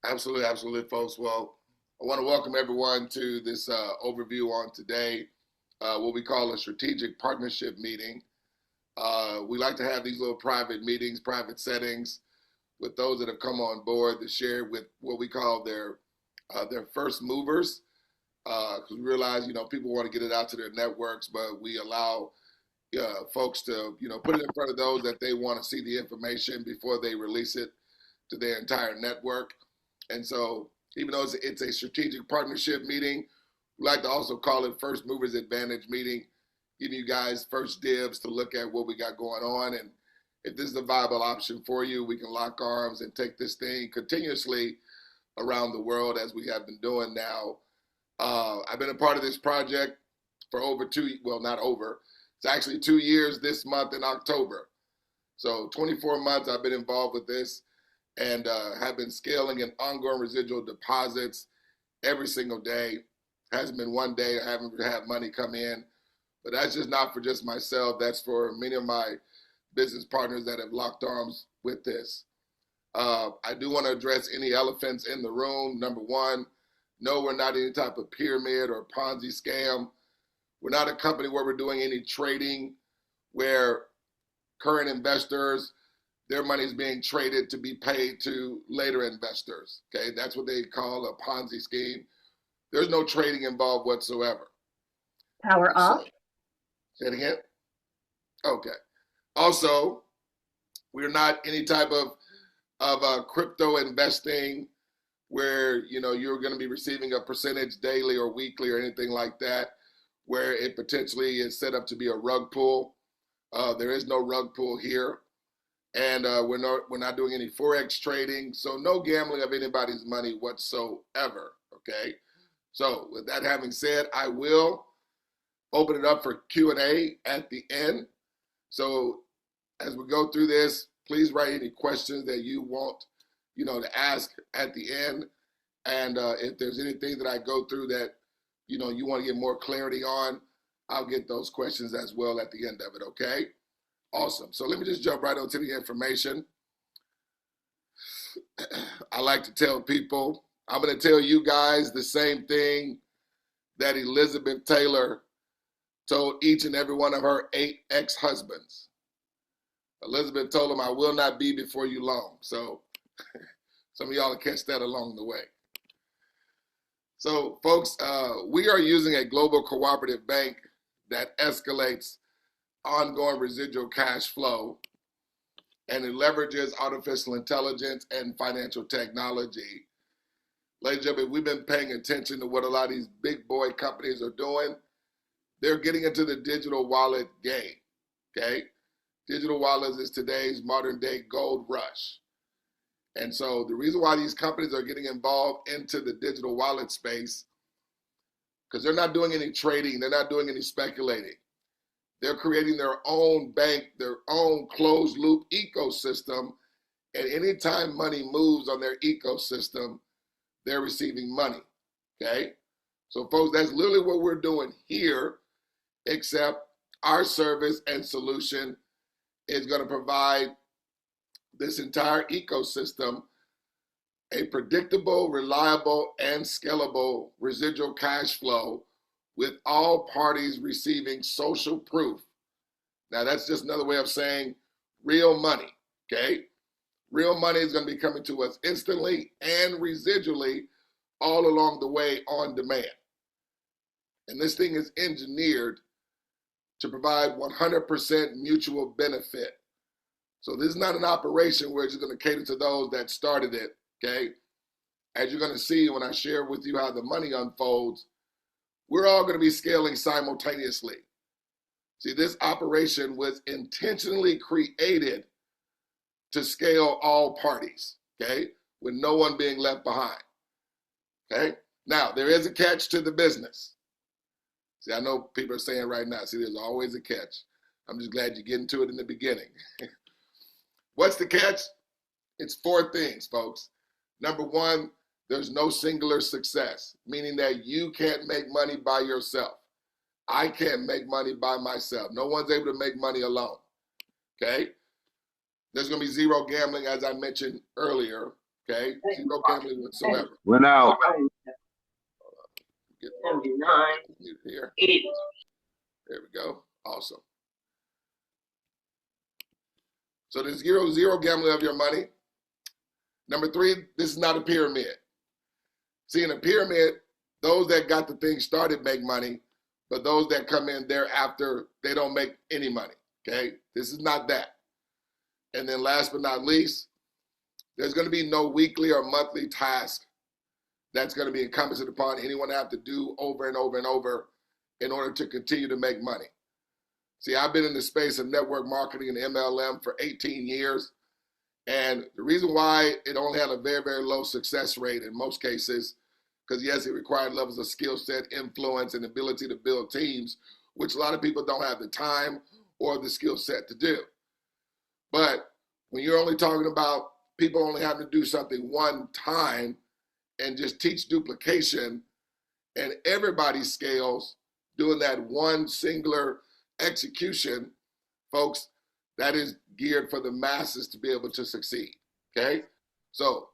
Absolutely, absolutely, folks. Well, I want to welcome everyone to this overview on today, what we call a strategic partnership meeting. We like to have these little private meetings, private settings with those that have come on board to share with what we call their first movers. Because we realize, people want to get it out to their networks, but we allow folks to, put it in front of those that they want to see the information before they release it to their entire network. And so, even though it's a strategic partnership meeting, we like to also call it First Movers Advantage meeting, giving you guys first dibs to look at what we got going on. And if this is a viable option for you, we can lock arms and take this thing continuously around the world as we have been doing now. I've been a part of this project for not over, it's actually 2 years this month in October. So 24 months I've been involved with this and have been scaling in ongoing residual deposits every single day. Hasn't been one day I haven't had money come in, but that's just not for just myself. That's for many of my business partners that have locked arms with this. I do want to address any elephants in the room. Number one, no, we're not any type of pyramid or Ponzi scam. We're not a company where we're doing any trading where current investors, their money is being traded to be paid to later investors. Okay, that's what they call a Ponzi scheme. There's no trading involved whatsoever. Power off. Say it again. Okay. Also, we're not any type of crypto investing where you're going to be receiving a percentage daily or weekly or anything like that, where it potentially is set up to be a rug pull. There is no rug pull here. And we're not doing any Forex trading, so no gambling of anybody's money whatsoever, okay? So with that having said, I will open it up for Q&A at the end. So as we go through this, please write any questions that you want, to ask at the end. And if there's anything that I go through that, you want to get more clarity on, I'll get those questions as well at the end of it, okay? Awesome. So let me just jump right onto the information. I like to tell people, I'm going to tell you guys the same thing that Elizabeth Taylor told each and every one of her 8 ex-husbands. Elizabeth told him, I will not be before you long. So some of y'all will catch that along the way. So folks, we are using a global cooperative bank that escalates ongoing residual cash flow, and it leverages artificial intelligence and financial technology. Ladies and gentlemen, we've been paying attention to what a lot of these big boy companies are doing. They're getting into the digital wallet game, okay? Digital wallets is today's modern day gold rush. And so the reason why these companies are getting involved into the digital wallet space, because they're not doing any trading, they're not doing any speculating. They're creating their own bank, their own closed loop ecosystem. And anytime money moves on their ecosystem, they're receiving money, okay? So folks, that's literally what we're doing here, except our service and solution is going to provide this entire ecosystem a predictable, reliable, and scalable residual cash flow with all parties receiving social proof. Now that's just another way of saying real money, okay? Real money is going to be coming to us instantly and residually all along the way on demand. And this thing is engineered to provide 100% mutual benefit. So this is not an operation where it's just going to cater to those that started it, okay? As you're going to see when I share with you how the money unfolds, we're all going to be scaling simultaneously. See, this operation was intentionally created to scale all parties, okay, with no one being left behind, okay? Now, there is a catch to the business. See, I know people are saying right now, see, there's always a catch. I'm just glad you get into it in the beginning. What's the catch? It's 4 things, folks. Number one, there's no singular success, meaning that you can't make money by yourself. I can't make money by myself. No one's able to make money alone, okay? There's going to be zero gambling, as I mentioned earlier, Okay, zero gambling whatsoever. Went out. Get 79. here. 80. There we go. Awesome. So there's zero gambling of your money. Number 3, this is not a pyramid. See, in a pyramid, those that got the thing started make money, but those that come in thereafter, they don't make any money, okay? This is not that. And then last but not least, there's gonna be no weekly or monthly task that's gonna be incumbent upon anyone to have to do over and over and over in order to continue to make money. See, I've been in the space of network marketing and MLM for 18 years. And the reason why it only had a very, very low success rate in most cases, because yes, it required levels of skill set, influence, and ability to build teams, which a lot of people don't have the time or the skill set to do. But when you're only talking about people only having to do something one time and just teach duplication, and everybody scales doing that one singular execution, folks, that is geared for the masses to be able to succeed, okay? So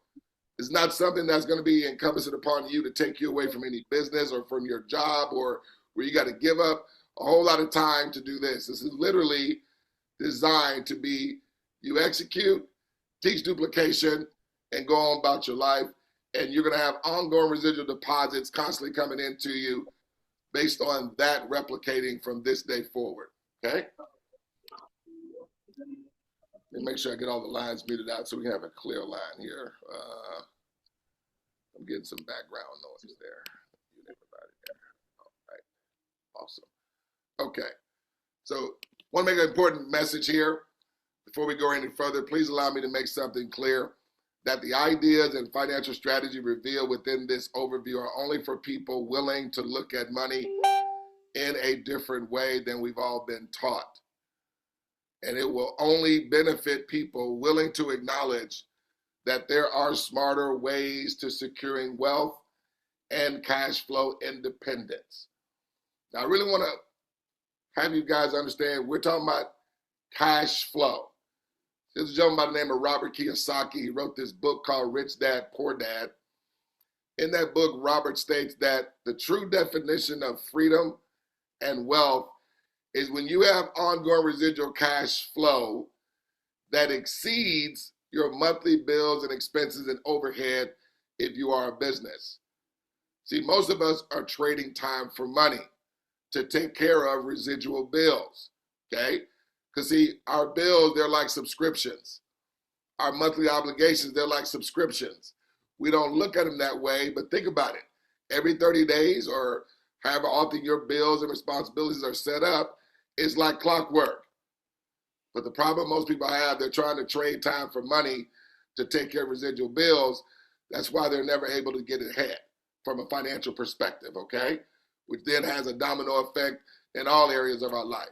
it's not something that's gonna be encompassing upon you to take you away from any business or from your job or where you gotta give up a whole lot of time to do this. This is literally designed to be, you execute, teach duplication, and go on about your life. And you're gonna have ongoing residual deposits constantly coming into you based on that replicating from this day forward, okay? Let me make sure I get all the lines muted out so we can have a clear line here. I'm getting some background noise there. Everybody there. All right, awesome. Okay, so want to make an important message here before we go any further. Please allow me to make something clear that the ideas and financial strategy revealed within this overview are only for people willing to look at money in a different way than we've all been taught. And it will only benefit people willing to acknowledge that there are smarter ways to securing wealth and cash flow independence. Now, I really want to have you guys understand, we're talking about cash flow. There's a gentleman by the name of Robert Kiyosaki. He wrote this book called Rich Dad, Poor Dad. In that book, Robert states that the true definition of freedom and wealth is when you have ongoing residual cash flow that exceeds your monthly bills and expenses and overhead if you are a business. See, most of us are trading time for money to take care of residual bills, okay? Because see, our bills, they're like subscriptions. Our monthly obligations, they're like subscriptions. We don't look at them that way, but think about it. Every 30 days or however often your bills and responsibilities are set up, it's like clockwork. But the problem most people have, they're trying to trade time for money to take care of residual bills. That's why they're never able to get ahead from a financial perspective, okay? Which then has a domino effect in all areas of our life.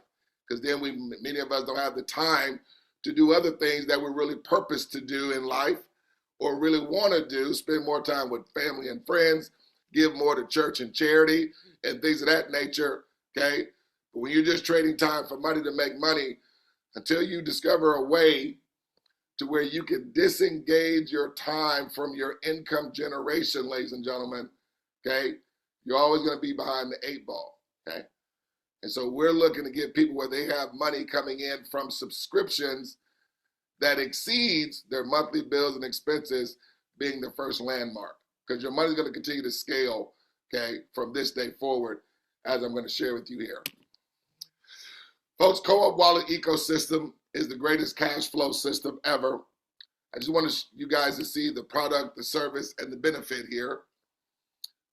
Because then many of us don't have the time to do other things that we're really purposed to do in life or really want to do, spend more time with family and friends, give more to church and charity and things of that nature, okay? But when you're just trading time for money to make money, until you discover a way to where you can disengage your time from your income generation, ladies and gentlemen, okay, you're always going to be behind the 8 ball, okay? And so we're looking to get people where they have money coming in from subscriptions that exceeds their monthly bills and expenses being the first landmark, because your money's going to continue to scale, okay, from this day forward, as I'm going to share with you here. Folks, Co-op Wallet ecosystem is the greatest cash flow system ever. I just want you guys to see the product, the service, and the benefit here.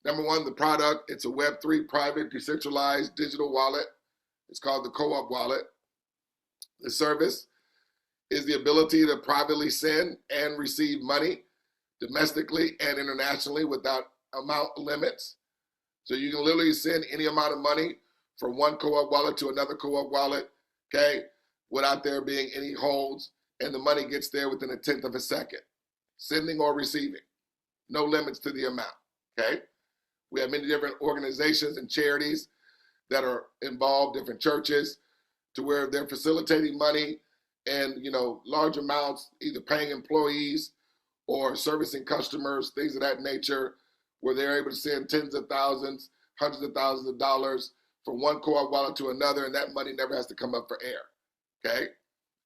Number one, the product, it's a Web3 private decentralized digital wallet. It's called the Co-op Wallet. The service is the ability to privately send and receive money domestically and internationally without amount limits. So you can literally send any amount of money from one Co-op wallet to another Co-op wallet, okay, without there being any holds, and the money gets there within 1/10 of a second, sending or receiving. No limits to the amount, okay? We have many different organizations and charities that are involved, different churches, to where they're facilitating money and, large amounts, either paying employees or servicing customers, things of that nature, where they're able to send tens of thousands, hundreds of thousands of dollars from one co-op wallet to another, and that money never has to come up for air, okay?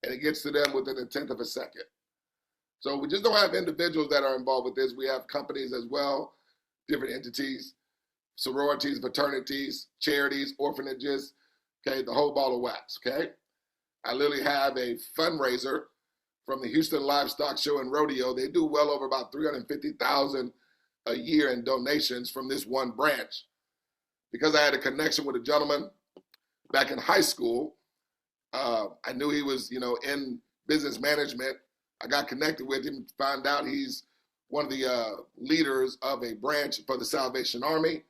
And it gets to them within a tenth of a second. So we just don't have individuals that are involved with this. We have companies as well, different entities, sororities, fraternities, charities, orphanages, okay, the whole ball of wax, okay? I literally have a fundraiser from the Houston Livestock Show and Rodeo. They do well over about $350,000 a year in donations from this one branch. Because I had a connection with a gentleman back in high school, I knew he was, in business management. I got connected with him, found out he's one of the leaders of a branch for the Salvation Army.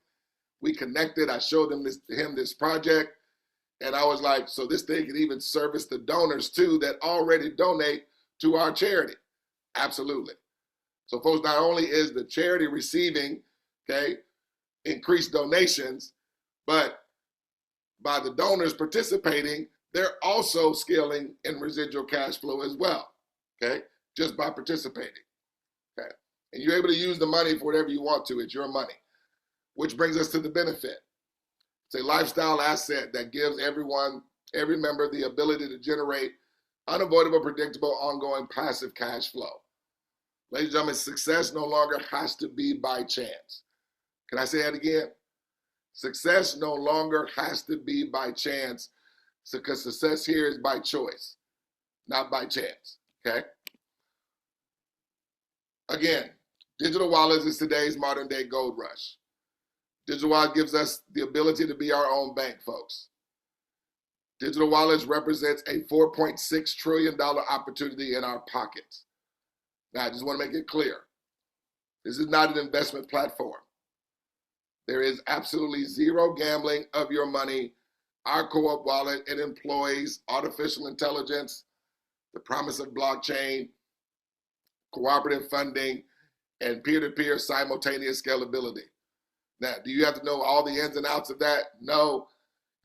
We connected. I showed him this project, and I was like, so this thing can even service the donors too that already donate to our charity. Absolutely. So folks, not only is the charity receiving, okay, increased donations, but by the donors participating, they're also scaling in residual cash flow as well, okay, just by participating, okay? And you're able to use the money for whatever you want to. It's your money, which brings us to the benefit. It's a lifestyle asset that gives every member, the ability to generate unavoidable, predictable, ongoing passive cash flow. Ladies and gentlemen, success no longer has to be by chance. Can I say that again? Success no longer has to be by chance, because success here is by choice, not by chance, okay? Again, digital wallets is today's modern day gold rush. Digital wallet gives us the ability to be our own bank, folks. Digital wallets represents a $4.6 trillion opportunity in our pockets. Now, I just want to make it clear. This is not an investment platform. There is absolutely zero gambling of your money. Our co-op wallet, it employs artificial intelligence, the promise of blockchain, cooperative funding, and peer-to-peer simultaneous scalability. Now, do you have to know all the ins and outs of that? No,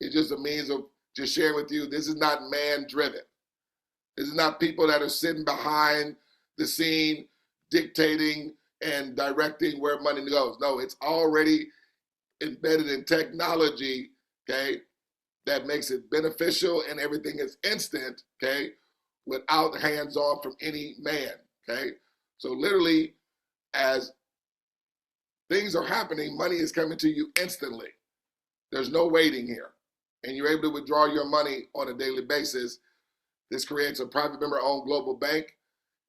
it's just a means of just sharing with you. This is not man-driven. This is not people that are sitting behind the scene dictating and directing where money goes. No, it's already embedded in technology, okay, that makes it beneficial, and everything is instant, okay, without hands-on from any man, okay? So literally, as things are happening, money is coming to you instantly. There's no waiting here. And you're able to withdraw your money on a daily basis. This creates a private member-owned global bank,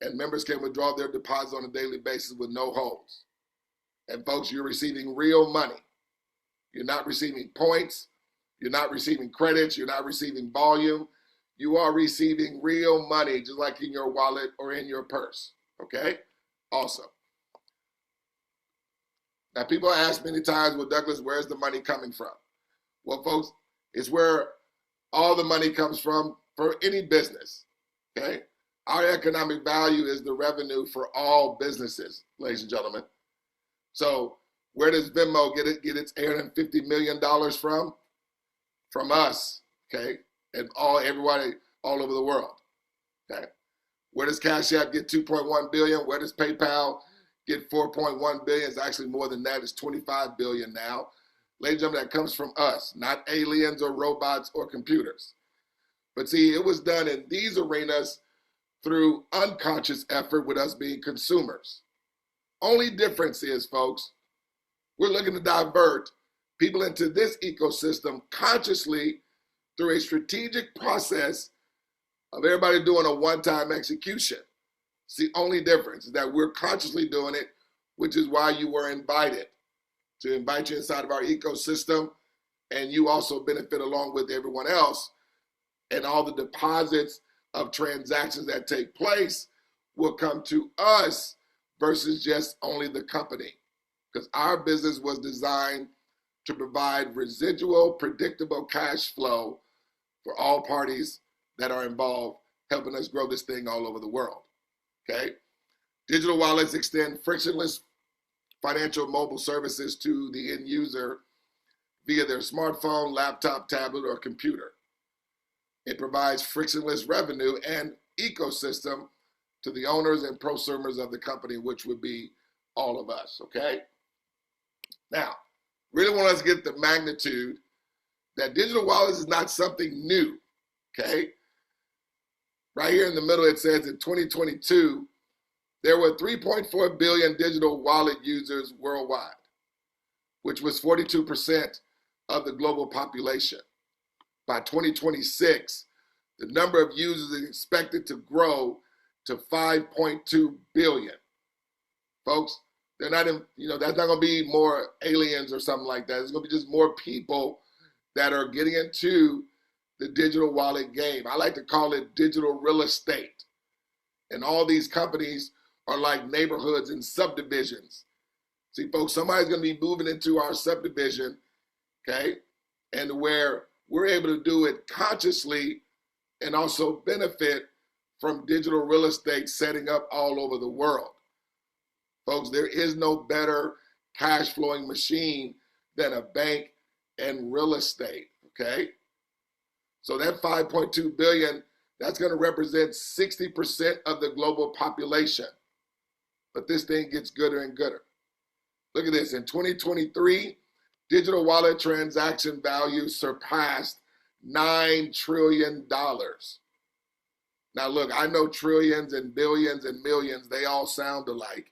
and members can withdraw their deposits on a daily basis with no holds. And folks, you're receiving real money. You're not receiving points. You're not receiving credits. You're not receiving volume. You are receiving real money, just like in your wallet or in your purse, okay? Awesome. Now, people ask many times, well, Douglas, where's the money coming from? Well, folks, it's where all the money comes from for any business, okay? Our economic value is the revenue for all businesses, ladies and gentlemen. So where does Venmo get its $850 million from? From us, okay? And everybody all over the world, okay? Where does Cash App get 2.1 billion? Where does PayPal get 4.1 billion? It's actually more than that. It's 25 billion now. Ladies and gentlemen, that comes from us, not aliens or robots or computers. But see, it was done in these arenas through unconscious effort with us being consumers. Only difference is, folks, we're looking to divert people into this ecosystem consciously through a strategic process of everybody doing a one-time execution. It's the only difference is that we're consciously doing it, which is why you were invited, to invite you inside of our ecosystem, and you also benefit along with everyone else. And all the deposits of transactions that take place will come to us versus just only the company. Because our business was designed to provide residual, predictable cash flow for all parties that are involved, helping us grow this thing all over the world, okay? Digital wallets extend frictionless financial mobile services to the end user via their smartphone, laptop, tablet, or computer. It provides frictionless revenue and ecosystem to the owners and prosumers of the company, which would be all of us, okay? Now, really want us to get the magnitude that digital wallets is not something new, okay? Right here in the middle, it says in 2022, there were 3.4 billion digital wallet users worldwide, which was 42% of the global population. By 2026, the number of users is expected to grow to 5.2 billion. Folks, they're not in, that's not going to be more aliens or something like that. It's going to be just more people that are getting into the digital wallet game. I like to call it digital real estate. And all these companies are like neighborhoods and subdivisions. See, folks, somebody's going to be moving into our subdivision, okay? And where we're able to do it consciously and also benefit from digital real estate setting up all over the world. Folks, there is no better cash flowing machine than a bank and real estate, okay? So that 5.2 billion, that's going to represent 60% of the global population. But this thing gets gooder and gooder. Look at this. In 2023, digital wallet transaction value surpassed $9 trillion. Now look, I know trillions and billions and millions, they all sound alike,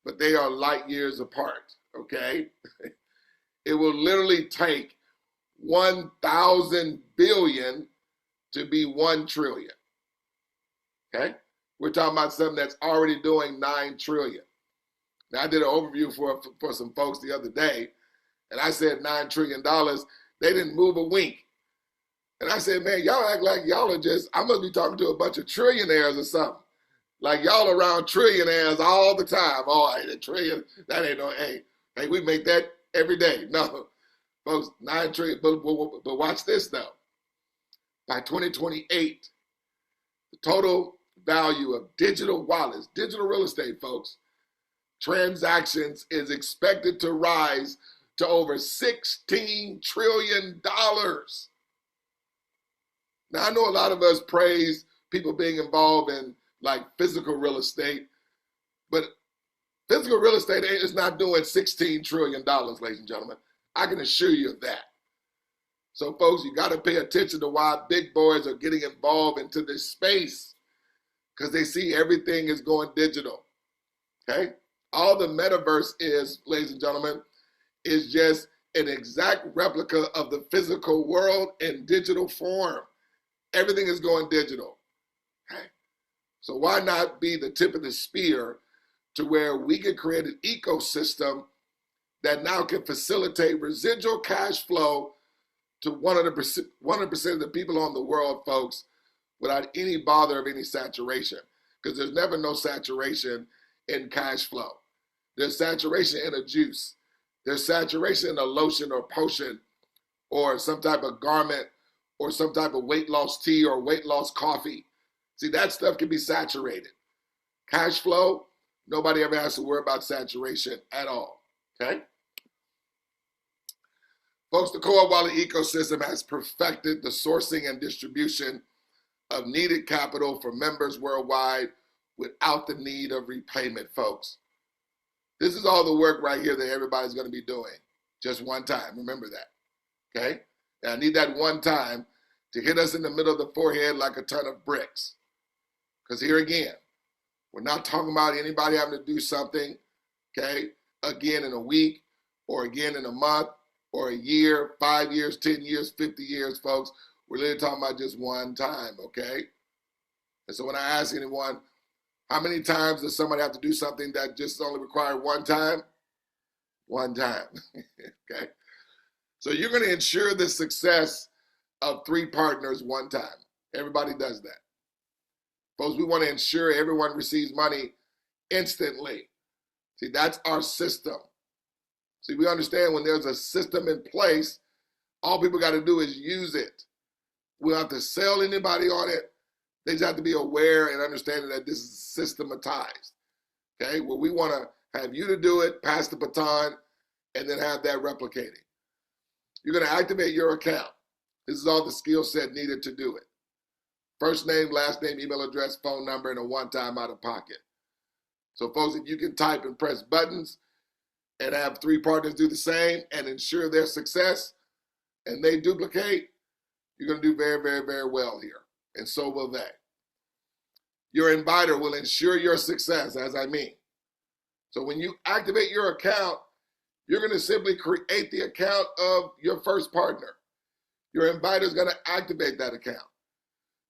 but they are light years apart, okay? It will literally take 1,000 billion to be 1 trillion, okay? We're talking about something that's already doing 9 trillion. Now, I did an overview for some folks the other day, and I said $9 trillion. They didn't move a wink. And I said, man, y'all act like y'all are just, I must be talking to a bunch of trillionaires or something. Like y'all around trillionaires all the time. Oh, hey, the trillion, that ain't no, hey, we make that every day. No, folks, 9 trillion, but watch this though. By 2028, the total value of digital wallets, digital real estate, folks, transactions is expected to rise to over $16 trillion. Now, I know a lot of us praise people being involved in like physical real estate, but physical real estate is not doing $16 trillion, ladies and gentlemen. I can assure you of that. So folks, you got to pay attention to why big boys are getting involved into this space, because they see everything is going digital, okay? All the metaverse is, ladies and gentlemen, is just an exact replica of the physical world in digital form. Everything is going digital, okay? So why not be the tip of the spear to where we can create an ecosystem that now can facilitate residual cash flow to 100% of the people on the world, folks, without any bother of any saturation, because there's never no saturation in cash flow. There's saturation in a juice. There's saturation in a lotion or potion or some type of garment or some type of weight loss tea or weight loss coffee. See, that stuff can be saturated. Cash flow, nobody ever has to worry about saturation at all, okay? Folks, the core wallet ecosystem has perfected the sourcing and distribution of needed capital for members worldwide without the need of repayment, folks. This is all the work right here that everybody's going to be doing just one time. Remember that, okay? And I need that one time to hit us in the middle of the forehead like a ton of bricks. Because here again, we're not talking about anybody having to do something, okay, again in a week or again in a month or a year, 5 years, 10 years, 50 years, folks. We're literally talking about just one time, okay? And so when I ask anyone, how many times does somebody have to do something that just only required one time? One time, okay? So you're going to ensure the success of 3 partners one time. Everybody does that. Folks, we want to ensure everyone receives money instantly. See, that's our system. See, we understand when there's a system in place, all people got to do is use it. We don't have to sell anybody on it. They just have to be aware and understanding that this is systematized. Okay, well, we want to have you to do it, pass the baton, and then have that replicating. You're going to activate your account. This is all the skill set needed to do it. First name, last name, email address, phone number, and a one-time out-of-pocket. So folks, if you can type and press buttons and have 3 partners do the same and ensure their success, and they duplicate, you're going to do very, very, very well here. And so will they. Your inviter will ensure your success, as I mean. So when you activate your account, you're going to simply create the account of your first partner. Your inviter is going to activate that account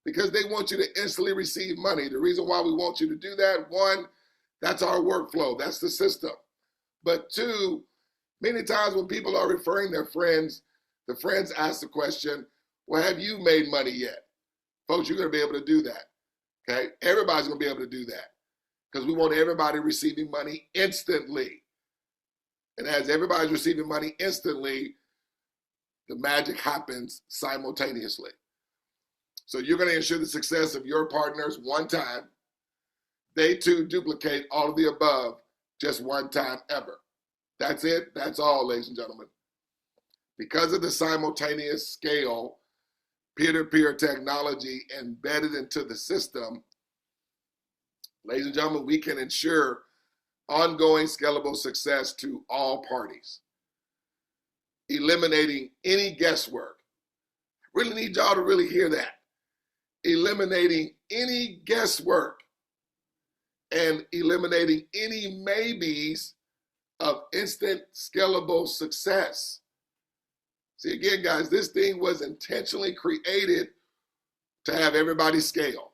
because they want you to instantly receive money. The reason why we want you to do that, 1, that's our workflow. That's the system. But 2, many times when people are referring their friends, the friends ask the question, well, have you made money yet? Folks, you're going to be able to do that. Okay? Everybody's going to be able to do that because we want everybody receiving money instantly. And as everybody's receiving money instantly, the magic happens simultaneously. So you're going to ensure the success of your partners one time. They too duplicate all of the above just one time ever. That's it. That's all, ladies and gentlemen. Because of the simultaneous scale, peer-to-peer technology embedded into the system, ladies and gentlemen, we can ensure ongoing scalable success to all parties, eliminating any guesswork. Really need y'all to really hear that. Eliminating any guesswork and eliminating any maybes of instant scalable success. See, again, guys, this thing was intentionally created to have everybody scale.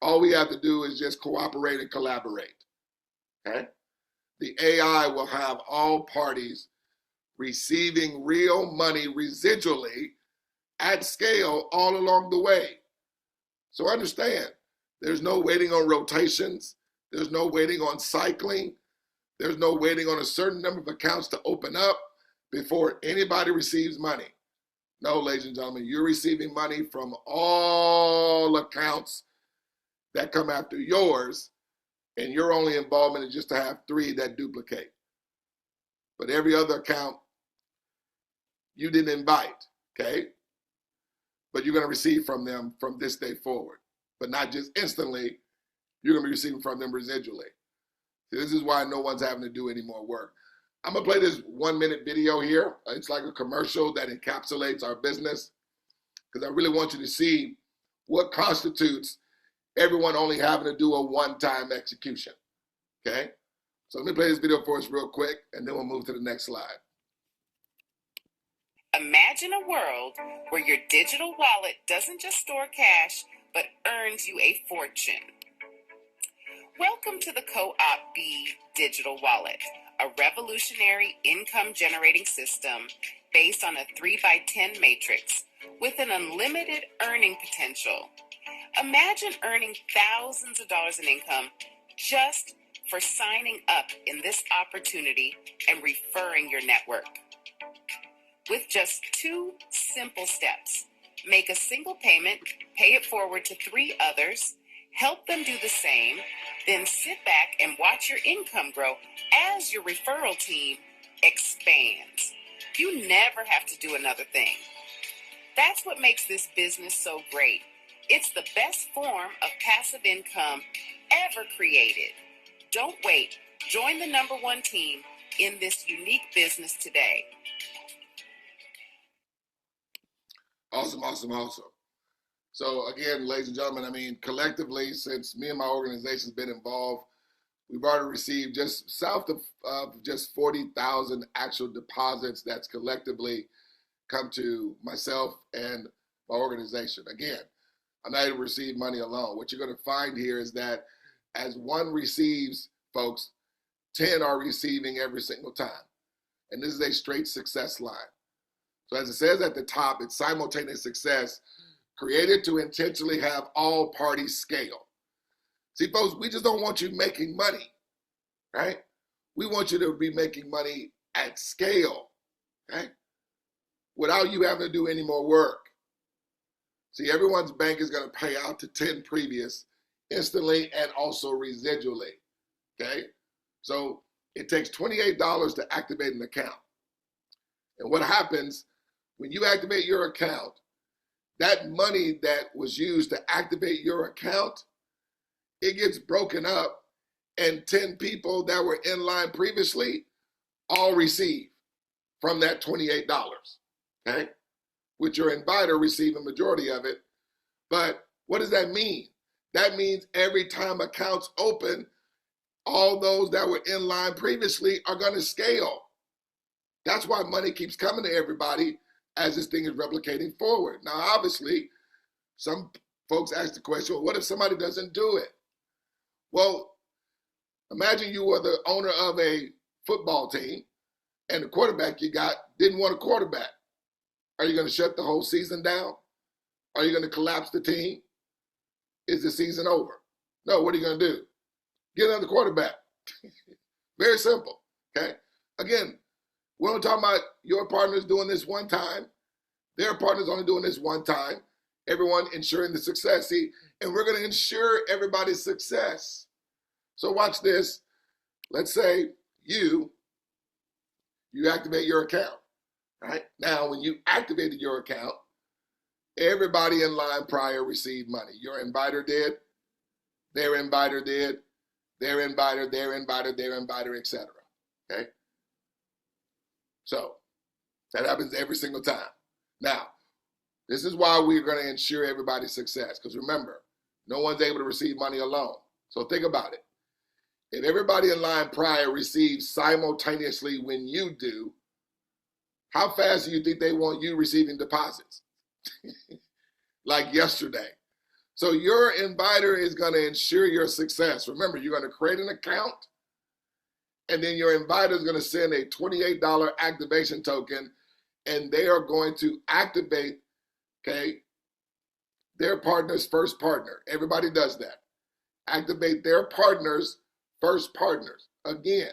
All we have to do is just cooperate and collaborate. Okay? The AI will have all parties receiving real money residually at scale all along the way. So understand, there's no waiting on rotations. There's no waiting on cycling. There's no waiting on a certain number of accounts to open up before anybody receives money. No, ladies and gentlemen, you're receiving money from all accounts that come after yours, and your only involvement is just to have 3 that duplicate. But every other account, you didn't invite, okay? But you're going to receive from them from this day forward. But not just instantly, you're going to be receiving from them residually. See, this is why no one's having to do any more work. I'm going to play this 1-minute video here. It's like a commercial that encapsulates our business because I really want you to see what constitutes everyone only having to do a one-time execution, okay? So let me play this video for us real quick, and then we'll move to the next slide. Imagine a world where your digital wallet doesn't just store cash, but earns you a fortune. Welcome to the 𝗗𝗶𝘀𝗶𝗺𝗏 digital wallet, a revolutionary income-generating system based on a 3x10 matrix with an unlimited earning potential. Imagine earning thousands of dollars in income just for signing up in this opportunity and referring your network. With just 2 simple steps, make a single payment, pay it forward to 3 others, help them do the same, then sit back and watch your income grow as your referral team expands. You never have to do another thing. That's what makes this business so great. It's the best form of passive income ever created. Don't wait. Join the #1 team in this unique business today. Awesome, awesome, awesome. So again, ladies and gentlemen, I mean, collectively, since me and my organization has been involved, we've already received just south of just 40,000 actual deposits that's collectively come to myself and my organization. Again, I'm not able to receive money alone. What you're going to find here is that as one receives, folks, 10 are receiving every single time. And this is a straight success line. So as it says at the top, it's simultaneous success created to intentionally have all parties scale. See, folks, we just don't want you making money, right? We want you to be making money at scale, okay? Without you having to do any more work. See, everyone's bank is going to pay out to 10 previous instantly and also residually, okay? So it takes $28 to activate an account. And what happens when you activate your account, that money that was used to activate your account, it gets broken up, and 10 people that were in line previously all receive from that $28, okay? With your inviter receiving majority of it. But what does that mean? That means every time accounts open, all those that were in line previously are going to scale. That's why money keeps coming to everybody as this thing is replicating forward. Now, obviously, some folks ask the question, well, what if somebody doesn't do it? Well, imagine you were the owner of a football team and the quarterback you got didn't want a quarterback. Are you going to shut the whole season down? Are you going to collapse the team? Is the season over? No, what are you going to do? Get another quarterback. Very simple, okay? Again, we're only talking about your partners doing this one time. Their partners only doing this one time. Everyone ensuring the success. See, and we're going to ensure everybody's success. So watch this. Let's say you activate your account, right? Now, when you activated your account, everybody in line prior received money. Your inviter did, their inviter did, their inviter, their inviter, their inviter, etc. Okay? So that happens every single time. Now, this is why we're going to ensure everybody's success. Because remember, no one's able to receive money alone. So think about it. If everybody in line prior receives simultaneously when you do, how fast do you think they want you receiving deposits? Like yesterday. So your inviter is going to ensure your success. Remember, you're going to create an account, and then your inviter is going to send a $28 activation token, and they are going to activate, okay, their partner's first partner. Everybody does that. Activate their partner's first partners. Again,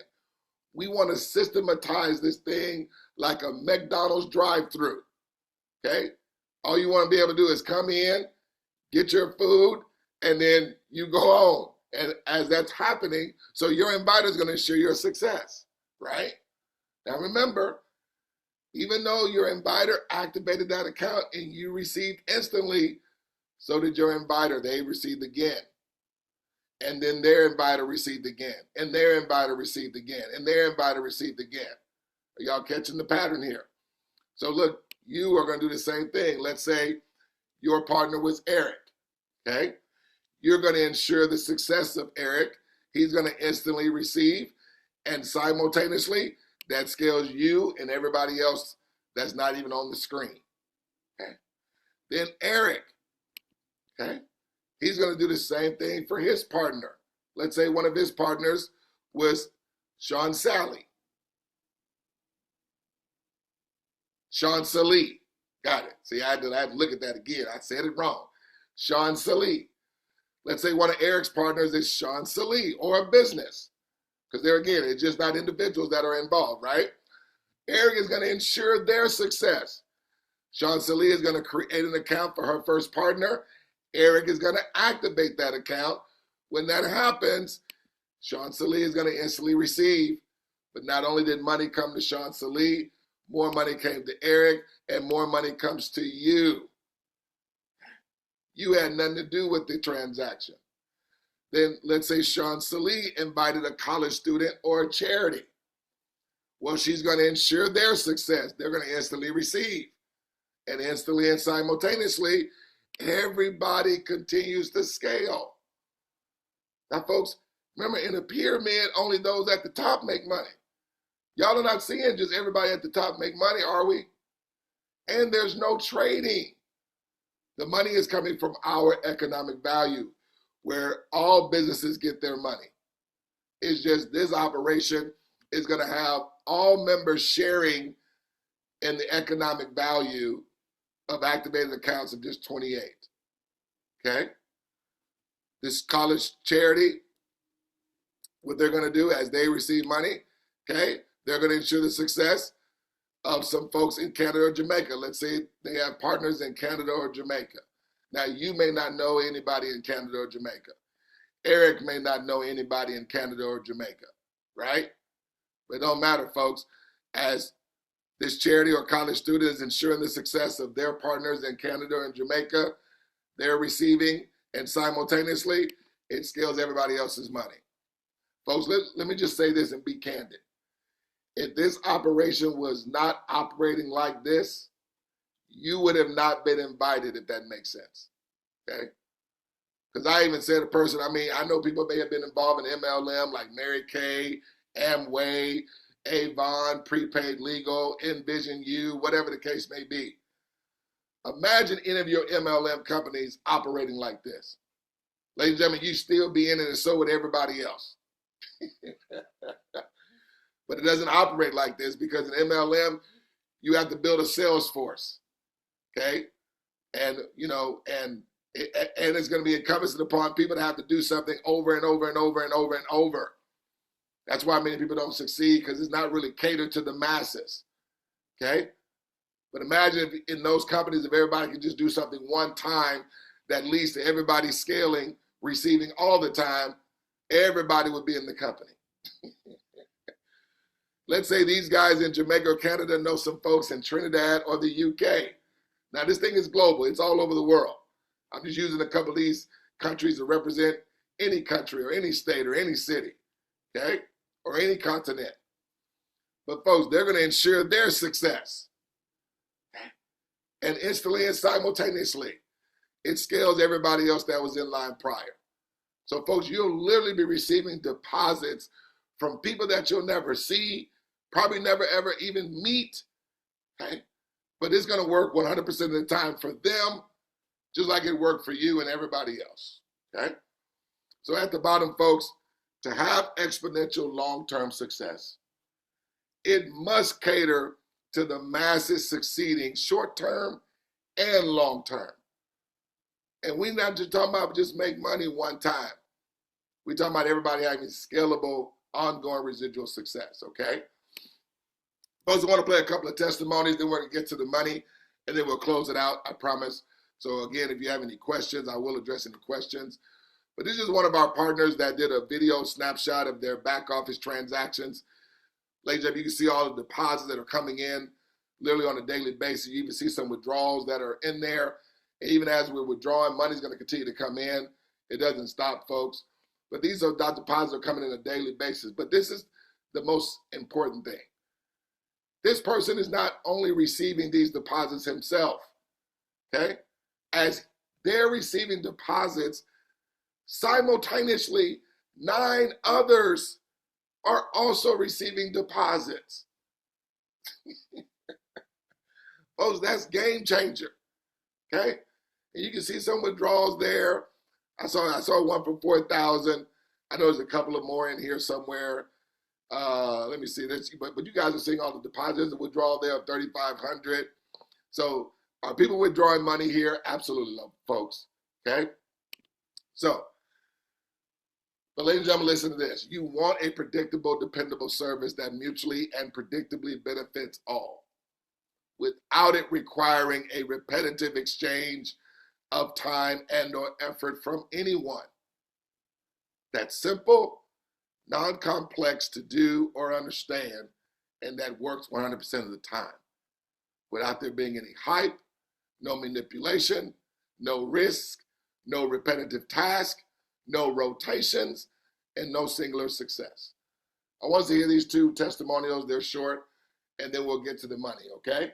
we want to systematize this thing like a McDonald's drive-through, okay? All you want to be able to do is come in, get your food, and then you go home. And as that's happening, so your inviter is going to ensure your success, right? Now remember, even though your inviter activated that account and you received instantly, so did your inviter. They received again. And then their inviter received again. And their inviter received again. And their inviter received again. Are y'all catching the pattern here? So look, you are going to do the same thing. Let's say your partner was Eric, okay? You're going to ensure the success of Eric. He's going to instantly receive, and simultaneously, that scales you and everybody else that's not even on the screen, okay? Then Eric, okay? He's going to do the same thing for his partner. Let's say one of his partners was Sean Sally. Sean Sally. Got it. See, I had to look at that again. I said it wrong. Sean Sally. Let's say one of Eric's partners is Sean Sally, or a business. Because there again, it's just not individuals that are involved, right? Eric is going to ensure their success. Sean Sally is going to create an account for her first partner. Eric is going to activate that account. When that happens, Sean Sally is going to instantly receive. But not only did money come to Sean Sally, more money came to Eric, and more money comes to you. You had nothing to do with the transaction. Then let's say Sean Sally invited a college student or a charity. Well, she's going to ensure their success. They're going to instantly receive. And instantly and simultaneously, everybody continues to scale. Now, folks, remember, in a pyramid, only those at the top make money. Y'all are not seeing just everybody at the top make money, are we? And there's no trading. The money is coming from our economic value, where all businesses get their money. It's just this operation is going to have all members sharing in the economic value of activated accounts of just 28. Okay? This college charity, what they're going to do as they receive money, okay, they're going to ensure the success of some folks in Canada or Jamaica. Let's say they have partners in Canada or Jamaica. Now, you may not know anybody in Canada or Jamaica. Eric may not know anybody in Canada or Jamaica, right? But it don't matter, folks. As this charity or college student is ensuring the success of their partners in Canada and Jamaica. They're receiving, and simultaneously, it scales everybody else's money. Folks, let me just say this and be candid. If this operation was not operating like this, you would have not been invited, if that makes sense, okay? Because I even said a person, I know people may have been involved in MLM like Mary Kay, Amway, Avon, Prepaid Legal, Envision U, whatever the case may be. Imagine any of your MLM companies operating like this. Ladies and gentlemen, you still be in it and so would everybody else. But it doesn't operate like this because in MLM, you have to build a sales force, okay? And, and it's going to be incumbent upon people to have to do something over and over and over and over and over. That's why many people don't succeed, because it's not really catered to the masses, okay? But imagine if in those companies, if everybody could just do something one time that leads to everybody scaling, receiving all the time, everybody would be in the company. Let's say these guys in Jamaica or Canada know some folks in Trinidad or the UK. Now, this thing is global. It's all over the world. I'm just using a couple of these countries to represent any country or any state or any city, okay, or any continent. But folks, they're going to ensure their success. And instantly and simultaneously, it scales everybody else that was in line prior. So folks, you'll literally be receiving deposits from people that you'll never see, probably never ever even meet, okay? But it's going to work 100% of the time for them, just like it worked for you and everybody else, okay? So at the bottom, folks, to have exponential long-term success, it must cater to the masses succeeding short-term and long-term. And we're not just talking about just make money one time. We're talking about everybody having scalable, ongoing residual success, okay? Folks, I want to play a couple of testimonies, then we're going to get to the money, and then we'll close it out, I promise. So again, if you have any questions, I will address any questions. But this is one of our partners that did a video snapshot of their back office transactions. Ladies and gentlemen, you can see all the deposits that are coming in literally on a daily basis. You even see some withdrawals that are in there. And even as we're withdrawing, money's going to continue to come in. It doesn't stop, folks. But these are deposits are coming in on a daily basis. But this is the most important thing. This person is not only receiving these deposits himself, okay? As they're receiving deposits, simultaneously, 9 others are also receiving deposits. Folks, that's game changer, okay? And you can see some withdrawals there. I saw one for 4,000. I know there's a couple of more in here somewhere. Let me see this, but you guys are seeing all the deposits, the withdrawal there of 3,500. So are people withdrawing money here? Absolutely, folks, okay? So, but ladies and gentlemen, listen to this. You want a predictable, dependable service that mutually and predictably benefits all without it requiring a repetitive exchange of time and or effort from anyone. That's simple, non-complex to do or understand, and that works 100% of the time without there being any hype, no manipulation, no risk, no repetitive task, no rotations, and no singular success. I want to hear these 2 testimonials. They're short, and then we'll get to the money, okay?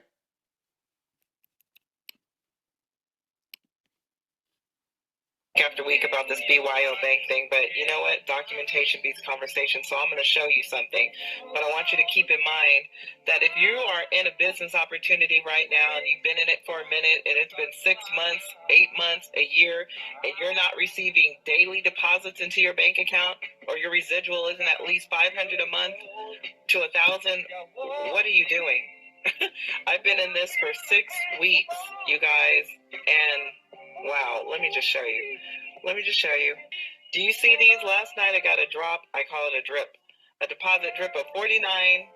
After week about this BYO bank thing, but you know what? Documentation beats conversation, so I'm going to show you something. But I want you to keep in mind that if you are in a business opportunity right now and you've been in it for a minute and it's been 6 months, 8 months, a year, and you're not receiving daily deposits into your bank account, or your residual isn't at least $500 a month to $1,000, what are you doing? I've been in this for 6 weeks, you guys, and wow, let me just show you. Do you see these? Last night I got a drop. I call it a drip. A deposit drip of $49.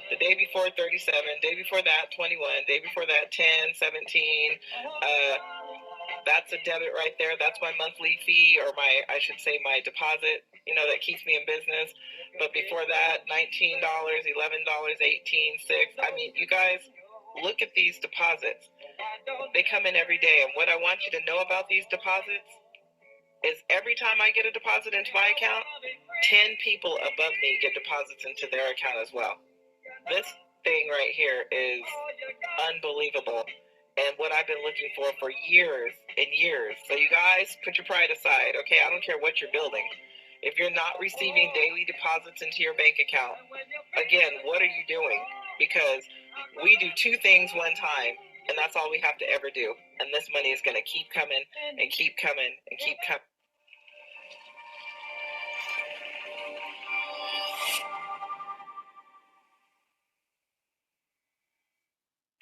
The day before, 37. Day before that, 21. Day before that, 10, 17. That's a debit right there. That's my monthly fee, or my deposit, that keeps me in business. But before that, $19, $11, 18, 6. I mean, you guys, look at these deposits. They come in every day. And what I want you to know about these deposits is every time I get a deposit into my account, 10 people above me get deposits into their account as well. This thing right here is unbelievable, and what I've been looking for years and years. So you guys, put your pride aside, okay? I don't care what you're building. If you're not receiving daily deposits into your bank account, again, what are you doing? Because we do two things one time, and that's all we have to ever do. And this money is going to keep coming and keep coming and keep coming.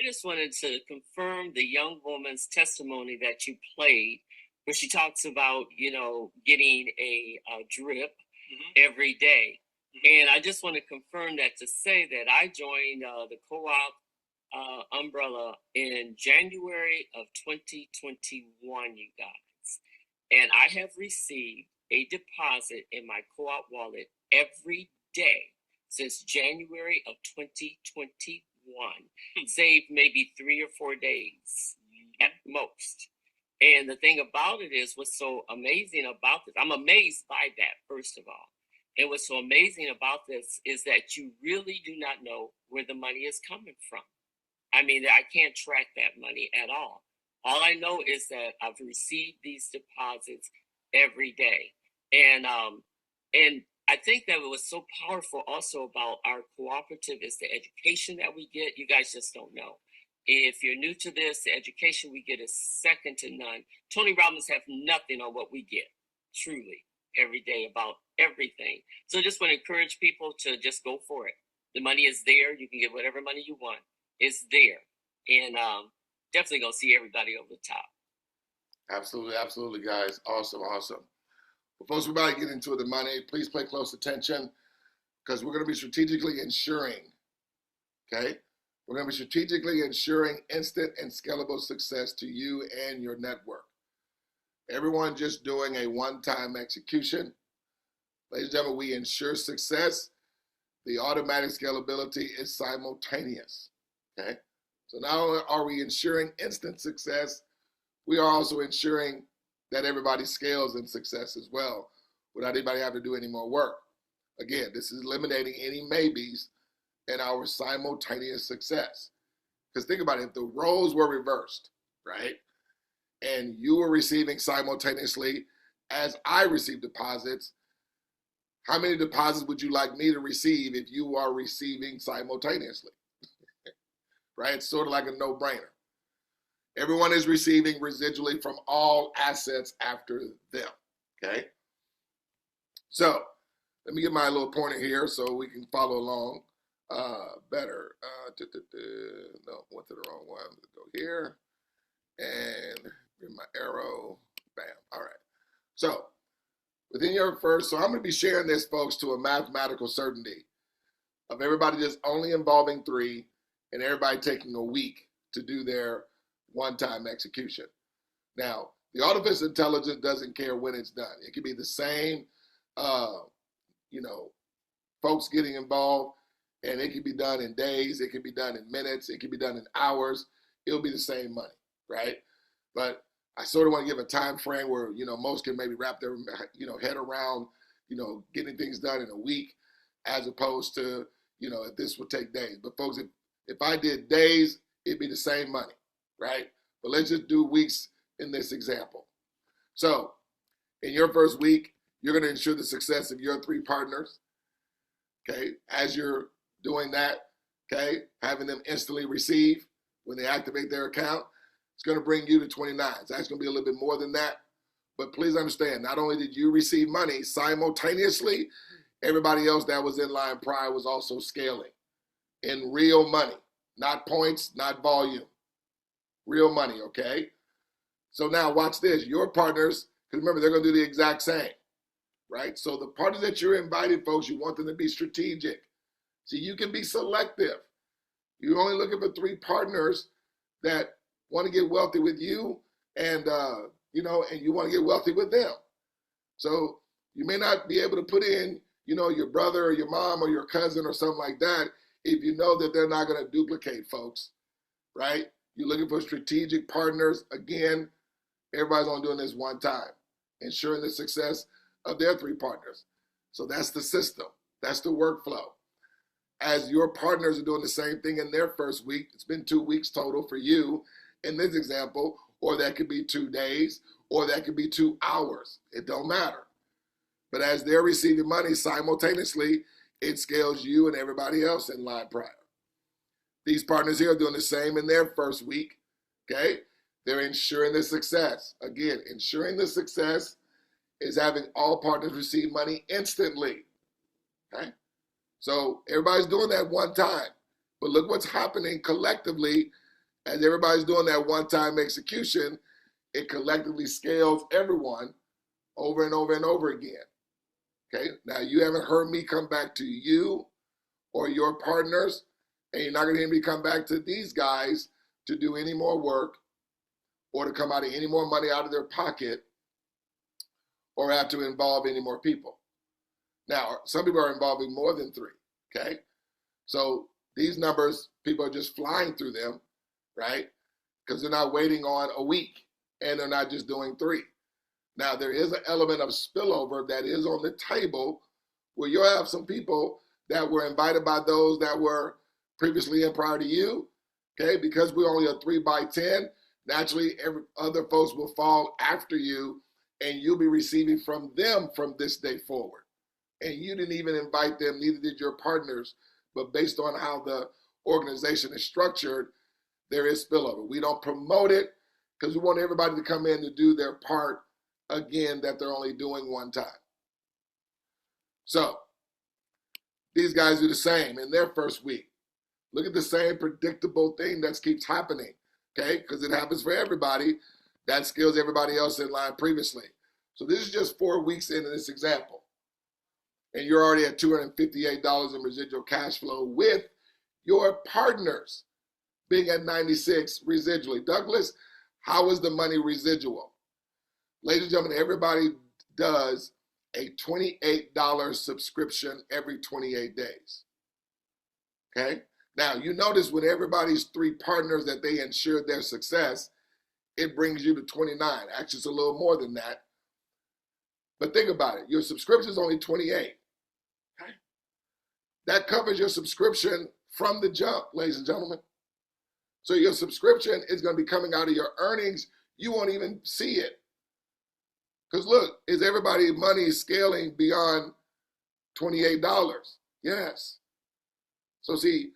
I just wanted to confirm the young woman's testimony that you played, where she talks about, getting a drip every day. And I just want to confirm that to say that I joined the co-op umbrella in January of 2021, you guys. And I have received a deposit in my co-op wallet every day since January of 2021. Save maybe 3 or 4 days at most. And the thing about it is, what's so amazing about this, I'm amazed by that, first of all. And what's so amazing about this is that you really do not know where the money is coming from. I mean, I can't track that money at all. All I know is that I've received these deposits every day. And I think that was so powerful also about our cooperative is the education that we get. You guys just don't know. If you're new to this, the education we get is second to none. Tony Robbins have nothing on what we get, truly, every day about everything. So I just want to encourage people to just go for it. The money is there. You can get whatever money you want. It's there. And definitely going to see everybody over the top. Absolutely, absolutely, guys. Awesome, awesome. But folks, we're about to get into the money. Please pay close attention because we're going to be strategically ensuring, okay? We're going to be strategically ensuring instant and scalable success to you and your network. Everyone just doing a one-time execution. Ladies and gentlemen, we ensure success. The automatic scalability is simultaneous, okay? So not only are we ensuring instant success, we are also ensuring that everybody scales in success as well without anybody having to do any more work. Again, this is eliminating any maybes in our simultaneous success. Because think about it, if the roles were reversed, right? And you were receiving simultaneously as I received deposits, how many deposits would you like me to receive if you are receiving simultaneously? Right? It's sort of like a no-brainer. Everyone is receiving residually from all assets after them, okay? So let me get my little pointer here so we can follow along better. No, went to the wrong one. Let's go here and get my arrow. Bam. All right. So within your first, so I'm going to be sharing this, folks, to a mathematical certainty of everybody just only involving 3 and everybody taking a week to do their one-time execution. Now, the artificial intelligence doesn't care when it's done. It could be the same, folks getting involved, and it can be done in days, it can be done in minutes, it can be done in hours. It'll be the same money, right? But I sort of want to give a time frame where, most can maybe wrap their, head around, getting things done in a week, as opposed to, if this would take days. But folks, if I did days, it'd be the same money, right? But let's just do weeks in this example. So in your first week, you're going to ensure the success of your 3 partners, okay? As you're doing that, okay, having them instantly receive when they activate their account, it's going to bring you to 29. It's actually going to be a little bit more than that. But please understand, not only did you receive money simultaneously, everybody else that was in line prior was also scaling in real money, not points, not volume, real money, okay? So now watch this. Your partners, because remember, they're going to do the exact same, right? So the partners that you're inviting, folks, you want them to be strategic. See, you can be selective. You're only looking for 3 partners that want to get wealthy with you and, and you want to get wealthy with them. So you may not be able to put in, your brother or your mom or your cousin or something like that, if you know that they're not going to duplicate, folks, right? You're looking for strategic partners. Again, everybody's only doing this one time, ensuring the success of their 3 partners. So that's the system. That's the workflow. As your partners are doing the same thing in their first week, it's been 2 weeks total for you in this example, or that could be 2 days, or that could be 2 hours. It don't matter. But as they're receiving money simultaneously, it scales you and everybody else in line prior. These partners here are doing the same in their first week, okay? They're ensuring the success. Again, ensuring the success is having all partners receive money instantly, okay? So everybody's doing that one time. But look what's happening collectively as everybody's doing that one-time execution. It collectively scales everyone over and over and over again. Okay, now you haven't heard me come back to you or your partners, and you're not going to hear me come back to these guys to do any more work or to come out of any more money out of their pocket or have to involve any more people. Now, some people are involving more than 3, okay? So these numbers, people are just flying through them, right? Because they're not waiting on a week and they're not just doing 3. Now, there is an element of spillover that is on the table where you'll have some people that were invited by those that were previously in prior to you, okay? Because we're only a 3 by 10, naturally, other folks will fall after you and you'll be receiving from them from this day forward. And you didn't even invite them, neither did your partners, but based on how the organization is structured, there is spillover. We don't promote it because we want everybody to come in to do their part, again, that they're only doing one time. So these guys do the same in their first week. Look at the same predictable thing that keeps happening, okay? Because it happens for everybody. That scales everybody else in line previously. So this is just 4 weeks into this example. And you're already at $258 in residual cash flow with your partners being at 96 residually. Douglas, how is the money residual? Ladies and gentlemen, everybody does a $28 subscription every 28 days. Okay? Now, you notice with everybody's 3 partners that they ensured their success, it brings you to 29. Actually, it's a little more than that. But think about it. Your subscription is only 28. Okay? That covers your subscription from the jump, ladies and gentlemen. So your subscription is going to be coming out of your earnings. You won't even see it. Because look, is everybody money scaling beyond $28? Yes. So see,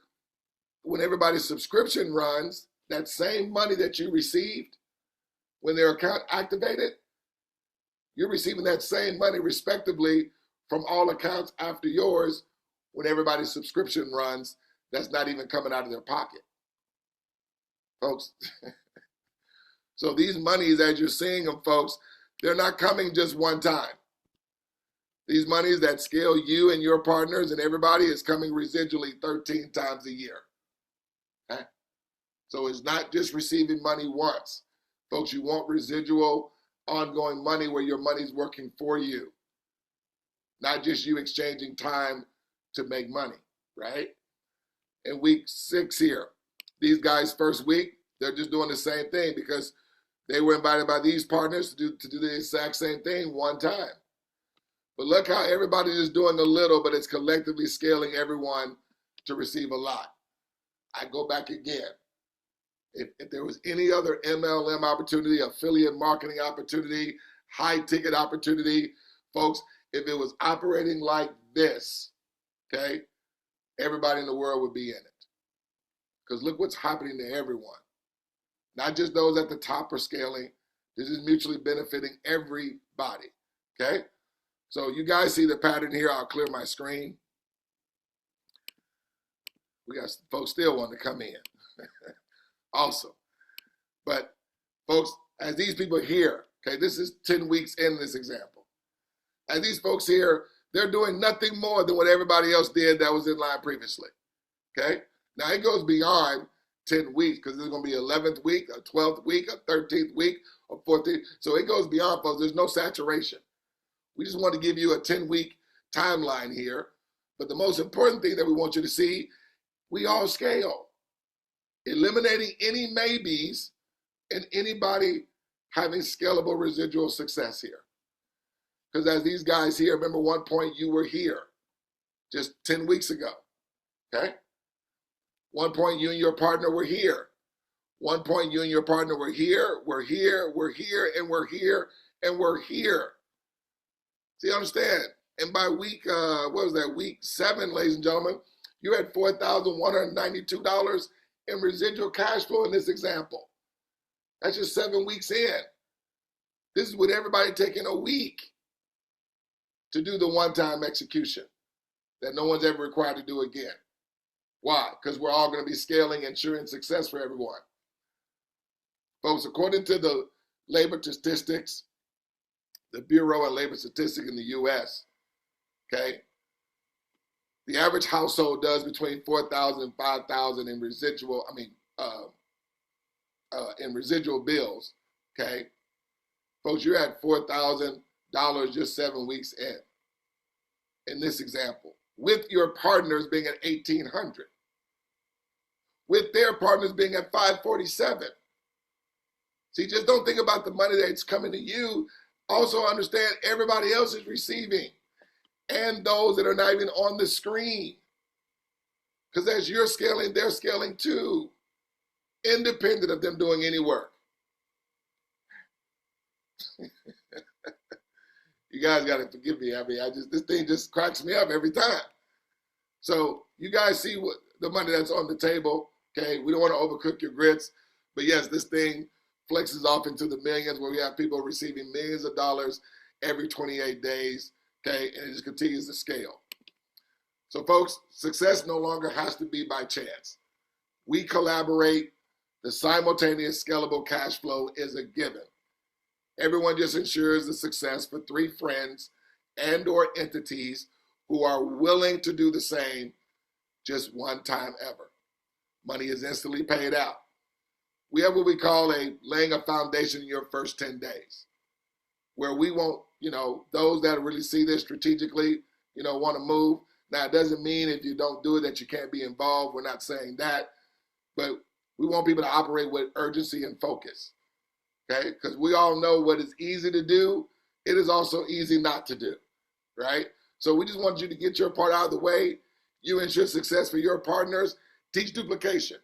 when everybody's subscription runs, that same money that you received when their account activated, you're receiving that same money respectively from all accounts after yours when everybody's subscription runs. That's not even coming out of their pocket. Folks, so these monies, as you're seeing them, folks, they're not coming just one time. These monies that scale you and your partners and everybody is coming residually 13 times a year. Okay? So it's not just receiving money once. Folks, you want residual, ongoing money where your money's working for you. Not just you exchanging time to make money, right? In week 6 here, these guys first week, they're just doing the same thing because they were invited by these partners to do the exact same thing one time. But look how everybody's just doing a little, but it's collectively scaling everyone to receive a lot. I go back again. If there was any other MLM opportunity, affiliate marketing opportunity, high ticket opportunity, folks, if it was operating like this, okay, everybody in the world would be in it. Because look what's happening to everyone. Not just those at the top are scaling. This is mutually benefiting everybody, okay? So you guys see the pattern here. I'll clear my screen. We got folks still wanting to come in. Awesome. But folks, as these people here, okay, this is 10 weeks in this example. As these folks here, they're doing nothing more than what everybody else did that was in line previously, okay? Now it goes beyond 10 weeks because there's going to be 11th week, a 12th week, a 13th week, a 14th. So it goes beyond, folks. There's no saturation. We just want to give you a 10-week timeline here. But the most important thing that we want you to see, we all scale. Eliminating any maybes and anybody having scalable residual success here. Because as these guys here, remember one point you were here just 10 weeks ago, okay? One point you and your partner were here. One point you and your partner were here, we're here, we're here, and we're here, and we're here. See, understand? And by week, what was that, week 7, ladies and gentlemen, you had $4,192 in residual cash flow in this example. That's just 7 weeks in. This is with everybody taking a week to do the one-time execution that no one's ever required to do again. Why? Because we're all going to be scaling, ensuring success for everyone. Folks, according to the labor statistics, the Bureau of Labor Statistics in the U.S., okay, the average household does between $4,000 and $5,000 in residual, in residual bills, okay? Folks, you're at $4,000 just 7 weeks in this example, with your partners being at $1,800, with their partners being at $547. See, just don't think about the money that's coming to you. Also understand everybody else is receiving, and those that are not even on the screen. Because as you're scaling, they're scaling too, independent of them doing any work. You guys got to forgive me. I mean, this thing just cracks me up every time. So you guys see what the money that's on the table, okay? We don't want to overcook your grits, but yes, this thing flexes off into the millions where we have people receiving millions of dollars every 28 days, okay? And it just continues to scale. So folks, success no longer has to be by chance. We collaborate. The simultaneous scalable cash flow is a given. Everyone just ensures the success for 3 friends and or entities who are willing to do the same just one time ever. Money is instantly paid out. We have what we call laying a foundation in your first 10 days, where we won't, those that really see this strategically, want to move. Now, it doesn't mean if you don't do it that you can't be involved. We're not saying that, but we want people to operate with urgency and focus, okay? Because we all know what is easy to do, it is also easy not to do, right? So we just want you to get your part out of the way. You ensure success for your partners. Teach duplication.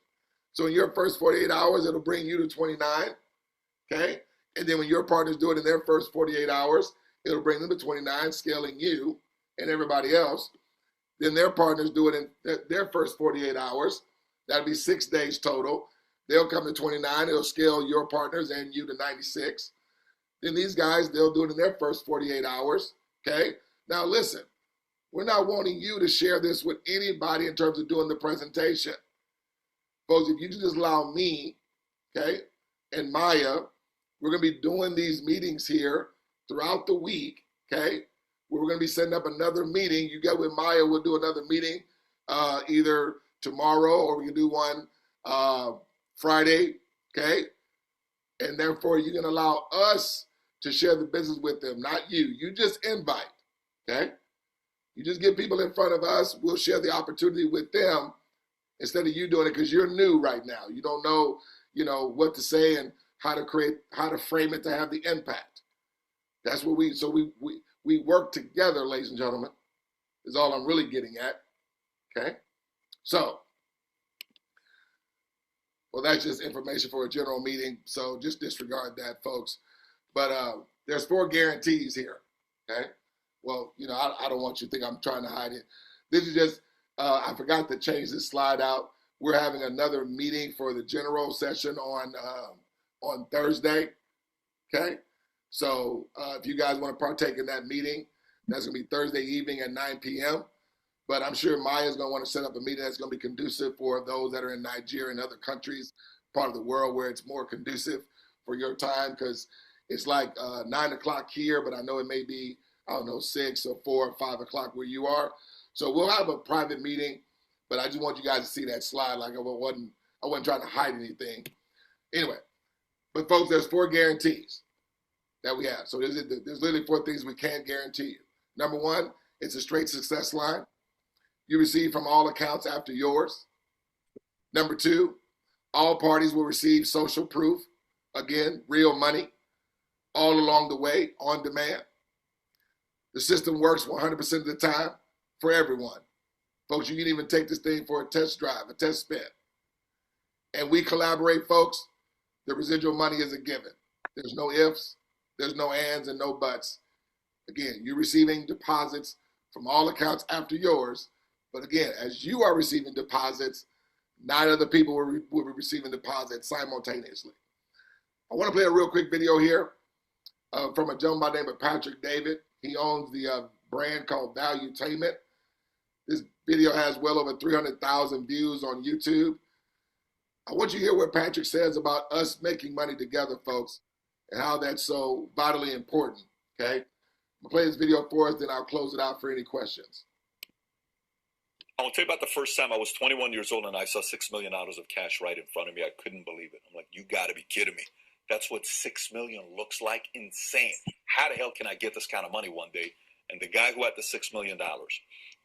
So in your first 48 hours, it'll bring you to 29, okay? And then when your partners do it in their first 48 hours, it'll bring them to 29, scaling you and everybody else. Then their partners do it in their first 48 hours. That'll be 6 days total. They'll come to 29. It'll scale your partners and you to 96. Then these guys, they'll do it in their first 48 hours, okay? Now listen, we're not wanting you to share this with anybody in terms of doing the presentation. Folks, if you just allow me, okay, and Maya, we're going to be doing these meetings here throughout the week, okay? We're going to be setting up another meeting. You get with Maya, we'll do another meeting either tomorrow or we can do one Friday, okay? And therefore, you can allow us to share the business with them, not you. You just invite, okay? You just get people in front of us. We'll share the opportunity with them instead of you doing it because you're new right now. You don't know, what to say and how to frame it to have the impact. That's what we work together, ladies and gentlemen, is all I'm really getting at, okay? So, well, that's just information for a general meeting, so just disregard that, folks. But there's 4 guarantees here, okay? Well, I don't want you to think I'm trying to hide it. This is just, I forgot to change this slide out. We're having another meeting for the general session on Thursday, okay? So if you guys want to partake in that meeting, that's going to be Thursday evening at 9 p.m. But I'm sure Maya's going to want to set up a meeting that's going to be conducive for those that are in Nigeria and other countries, part of the world where it's more conducive for your time because it's like 9 o'clock here, but I know it may be, 6 or 4 or 5 o'clock where you are. So we'll have a private meeting, but I just want you guys to see that slide like I wasn't trying to hide anything. Anyway, but folks, there's 4 guarantees that we have. So there's literally 4 things we can't guarantee you. Number 1, It's a straight success line. You receive from all accounts after yours. Number 2, all parties will receive social proof. Again, real money all along the way on demand. The system works 100% of the time for everyone. Folks, you can even take this thing for a test drive, a test spin. And we collaborate, folks. The residual money is a given. There's no ifs, there's no ands, and no buts. Again, you're receiving deposits from all accounts after yours. But again, as you are receiving deposits, 9 other people will be receiving deposits simultaneously. I want to play a real quick video here from a gentleman by the name of Patrick David. He owns the brand called Valuetainment. This video has well over 300,000 views on YouTube. I want you to hear what Patrick says about us making money together, folks, and how that's so vitally important, okay? I'm going to play this video for us, then I'll close it out for any questions. I'll tell you about the first time I was 21 years old and I saw $6 million of cash right in front of me. I couldn't believe it. I'm like, you got to be kidding me. That's what $6 million looks like? Insane. How the hell can I get this kind of money one day? And the guy who had the $6 million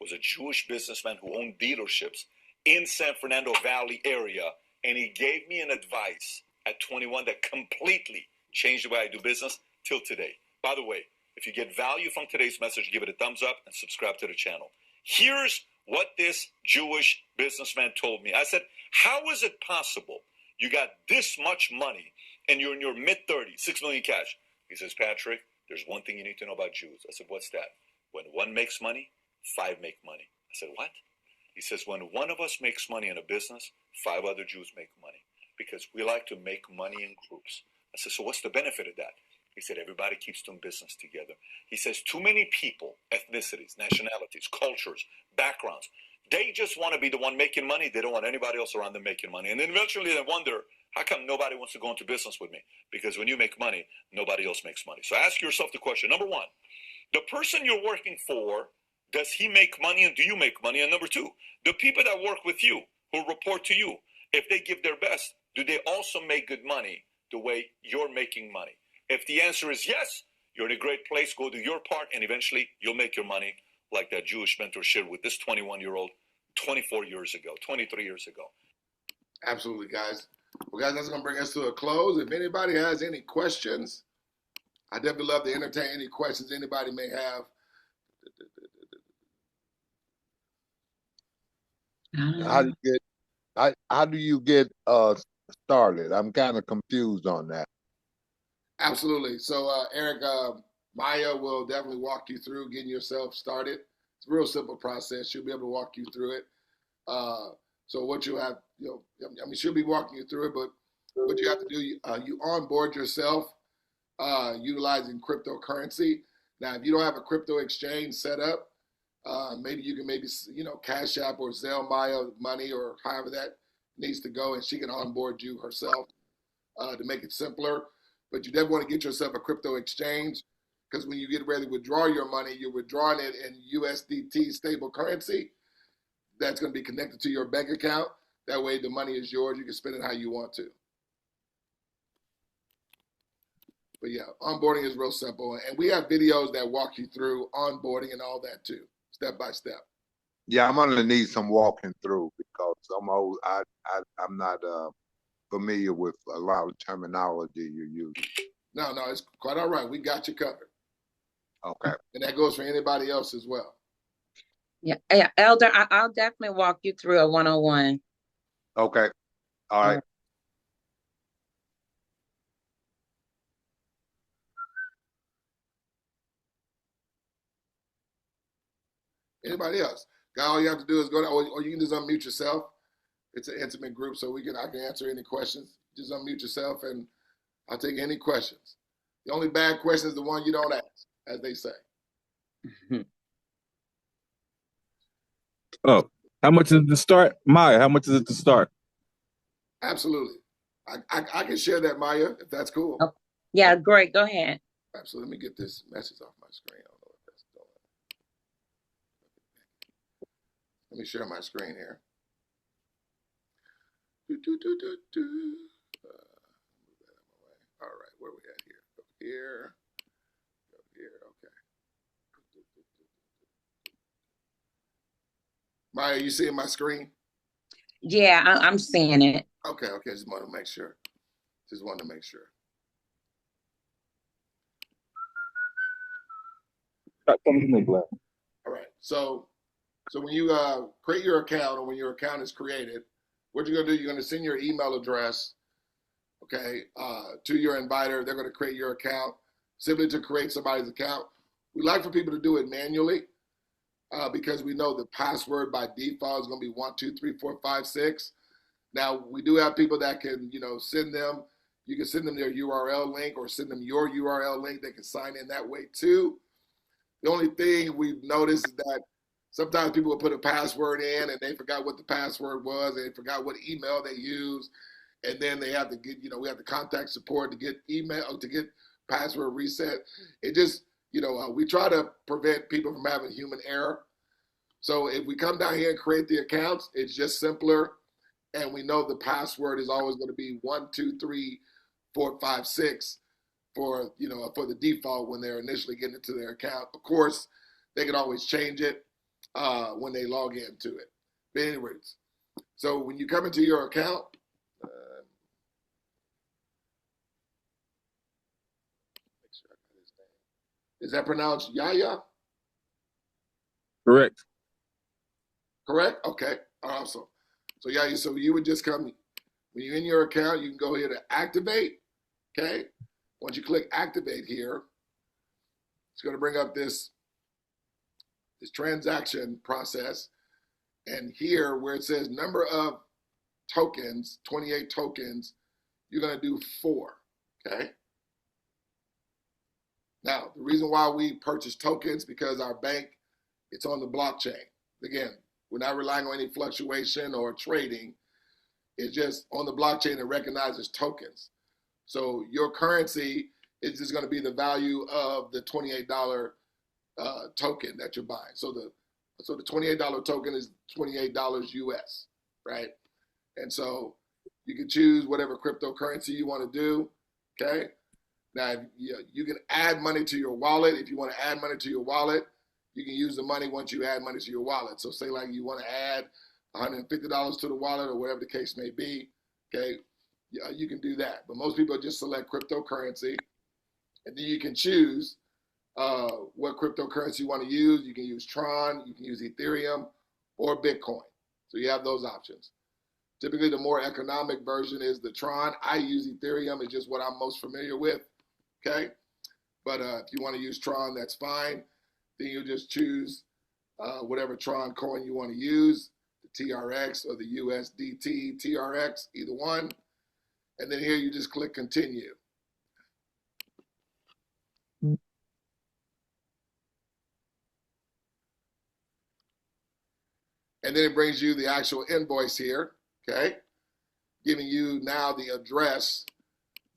was a Jewish businessman who owned dealerships in San Fernando Valley area. And he gave me an advice at 21 that completely changed the way I do business till today. By the way, if you get value from today's message, give it a thumbs up and subscribe to the channel. Here's what this Jewish businessman told me. I said, how is it possible you got this much money and you're in your mid-30s, 6 million cash? He says, Patrick, there's one thing you need to know about Jews. I said, what's that? When one makes money, 5 make money. I said, what? He says, when one of us makes money in a business, 5 other Jews make money because we like to make money in groups. I said, so what's the benefit of that? He said, everybody keeps doing business together. He says, too many people, ethnicities, nationalities, cultures, backgrounds, they just want to be the one making money. They don't want anybody else around them making money. And then eventually they wonder, how come nobody wants to go into business with me? Because when you make money, nobody else makes money. So ask yourself the question. Number 1, the person you're working for, does he make money and do you make money? And number 2, the people that work with you, who report to you, if they give their best, do they also make good money the way you're making money? If the answer is yes, you're in a great place. Go do your part, and eventually you'll make your money like that Jewish mentor shared with this 21-year-old 24 years ago, 23 years ago. Absolutely, guys. Well, guys, that's going to bring us to a close. If anybody has any questions, I'd definitely love to entertain any questions anybody may have. How do you get started? I'm kind of confused on that. Absolutely. So, Eric, Maya will definitely walk you through getting yourself started. It's a real simple process. She'll be able to walk you through it. So what you have, she'll be walking you through it, but what you have to do, you onboard yourself utilizing cryptocurrency. Now, if you don't have a crypto exchange set up, maybe you can Cash App or Zelle Maya money or however that needs to go, and she can onboard you herself to make it simpler. But you definitely want to get yourself a crypto exchange because when you get ready to withdraw your money, you're withdrawing it in USDT stable currency. That's going to be connected to your bank account. That way the money is yours. You can spend it how you want to. But yeah, onboarding is real simple. And we have videos that walk you through onboarding and all that too, step by step. Yeah, I'm gonna need some walking through because I'm not familiar with a lot of terminology you use. No, it's quite all right. We got you covered. Okay. And that goes for anybody else as well. Yeah, Elder, I'll definitely walk you through a 101. Okay. All right. Anybody else? Guy, all you have to do is go to, or you can just unmute yourself. It's an intimate group, so I can answer any questions. Just unmute yourself, and I'll take any questions. The only bad question is the one you don't ask, as they say. Oh, how much is it to start? Maya, how much is it to start? Absolutely. I can share that, Maya, if that's cool. Oh, yeah, great. Go ahead. Absolutely. Let me get this message off my screen. I don't know if that's going. Let me share my screen here. All right, where we at here? Go here. Okay. Maya, you seeing my screen? Yeah, I'm seeing it. Okay, just wanted to make sure. All right, so when you create your account, or when your account is created, what you're gonna do, you're gonna send your email address, okay, to your inviter. They're gonna create your account, simply to create somebody's account. We like for people to do it manually, because we know the password by default is gonna be 123456. Now, we do have people that can, send them, you can send them their URL link, or send them your URL link. They can sign in that way too. The only thing we've noticed is that sometimes people will put a password in and they forgot what the password was, and they forgot what email they used, and then they have to get, we have to contact support to get password reset. It just, we try to prevent people from having human error. So if we come down here and create the accounts, it's just simpler. And we know the password is always going to be 123456 for the default when they're initially getting into their account. Of course, they can always change it when they log into it. But anyways, so when you come into your account, make sure I got his name. Is that pronounced Yaya? Correct. Correct? Okay, awesome. So Yaya, so you would just come, when you're in your account, you can go here to activate, okay? Once you click activate here, it's going to bring up this transaction process. And here where it says number of tokens, 28 tokens, you're going to do 4, okay? Now, the reason why we purchase tokens, because our bank, it's on the blockchain. Again, we're not relying on any fluctuation or trading. It's just on the blockchain. It recognizes tokens. So your currency is just going to be the value of the $28 token that you're buying. So the $28 token is $28 US, right? And so you can choose whatever cryptocurrency you want to do, okay? Now, you can add money to your wallet. If you want to add money to your wallet, you can use the money once you add money to your wallet. So say like you want to add $150 to the wallet, or whatever the case may be, okay? You can do that. But most people just select cryptocurrency, and then you can choose what cryptocurrency you want to use. You can use Tron, you can use Ethereum, or Bitcoin. So you have those options. Typically, the more economic version is the Tron. I use Ethereum. It's just what I'm most familiar with, okay? But if you want to use Tron, that's fine. Then you just choose whatever Tron coin you want to use, the TRX or the USDT TRX, either one. And then here you just click continue. And then it brings you the actual invoice here, okay? Giving you now the address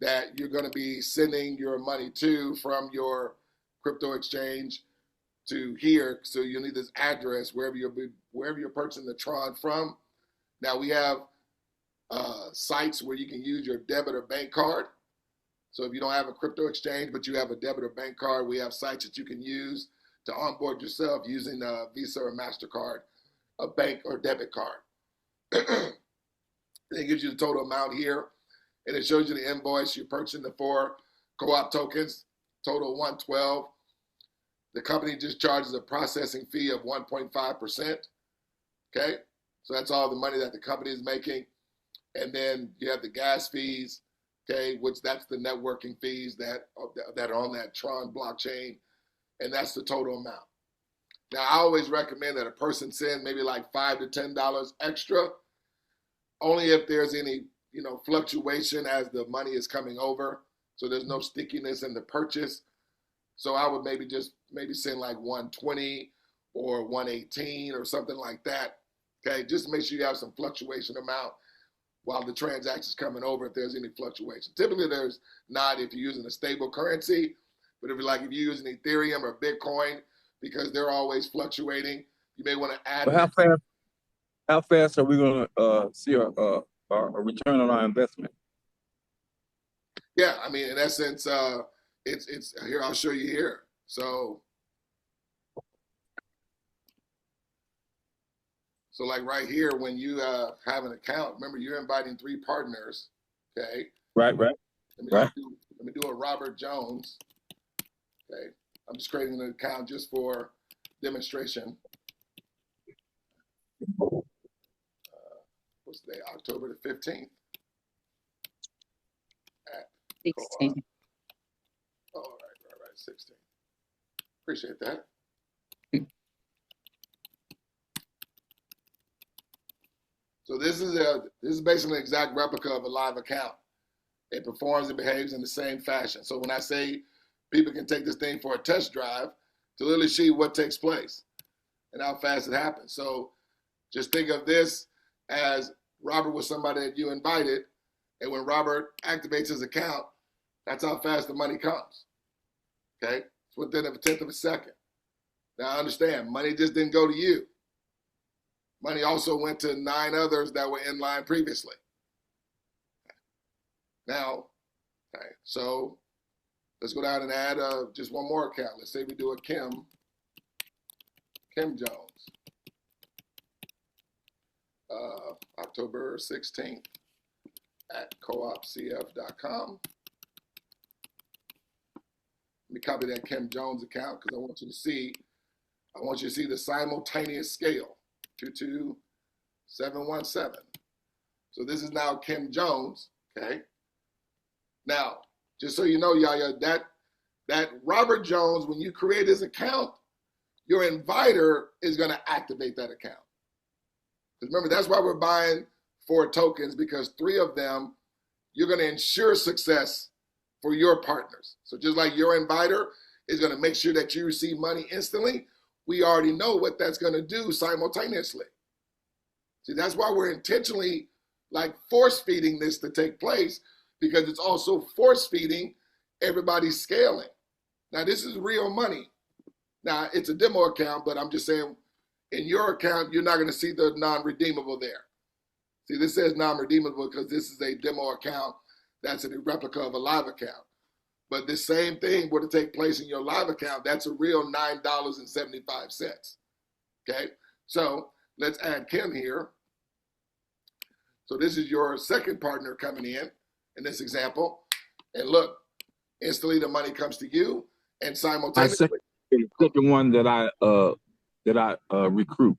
that you're going to be sending your money to from your crypto exchange to here. So you'll need this address wherever you're purchasing the Tron from. Now we have sites where you can use your debit or bank card. So if you don't have a crypto exchange, but you have a debit or bank card, we have sites that you can use to onboard yourself using a Visa or MasterCard, a bank or debit card. It gives you the total amount here, and it shows you the invoice. You're purchasing the 4 co-op tokens, total 112. The company just charges a processing fee of 1.5%, okay? So that's all the money that the company is making. And then you have the gas fees, okay, which that's the networking fees that are on that Tron blockchain, and that's the total amount. Now, I always recommend that a person send maybe like $5 to $10 extra, only if there's any, fluctuation as the money is coming over, so there's no stickiness in the purchase. So I would maybe send like 120 or 118 or something like that, okay, just to make sure you have some fluctuation amount while the transaction's coming over, if there's any fluctuation. Typically, there's not if you're using a stable currency, but if you're using Ethereum or Bitcoin, because they're always fluctuating, you may want to add. But how fast are we going to see a return on our investment? Yeah, I mean, in essence, it's here. I'll show you here. So So like right here, when you have an account, remember you're inviting 3 partners, okay? Right. Let me do a Robert Jones, okay? I'm just creating an account just for demonstration. What's the day? October the 15th. At 16. Oh, right, 16. Appreciate that. So this is basically an exact replica of a live account. It performs and behaves in the same fashion. So when I say people can take this thing for a test drive to literally see what takes place and how fast it happens. So just think of this as Robert was somebody that you invited, and when Robert activates his account, that's how fast the money comes. Okay? It's within a tenth of a second. Now understand, money just didn't go to you. Money also went to 9 others that were in line previously. Now, okay, so let's go down and add just one more account. Let's say we do a Kim Jones, October 16th at coopcf.com. Let me copy that Kim Jones account because I want you to see the simultaneous scale. 22717. So this is now Kim Jones, okay? Now, just so you know, Yaya, that Robert Jones, when you create his account, your inviter is going to activate that account. Because remember, that's why we're buying 4 tokens, because 3 of them, you're going to ensure success for your partners. So just like your inviter is going to make sure that you receive money instantly, we already know what that's going to do simultaneously. See, that's why we're intentionally like force feeding this to take place, because it's also force feeding everybody's scaling. Now, this is real money. Now, it's a demo account, but I'm just saying in your account, you're not going to see the non-redeemable there. See, this says non-redeemable because this is a demo account that's a replica of a live account. But the same thing were to take place in your live account, that's a real $9.75. Okay, so let's add Kim here. So this is your second partner coming in this example. And look, instantly the money comes to you, and simultaneously. The second one that I recruit.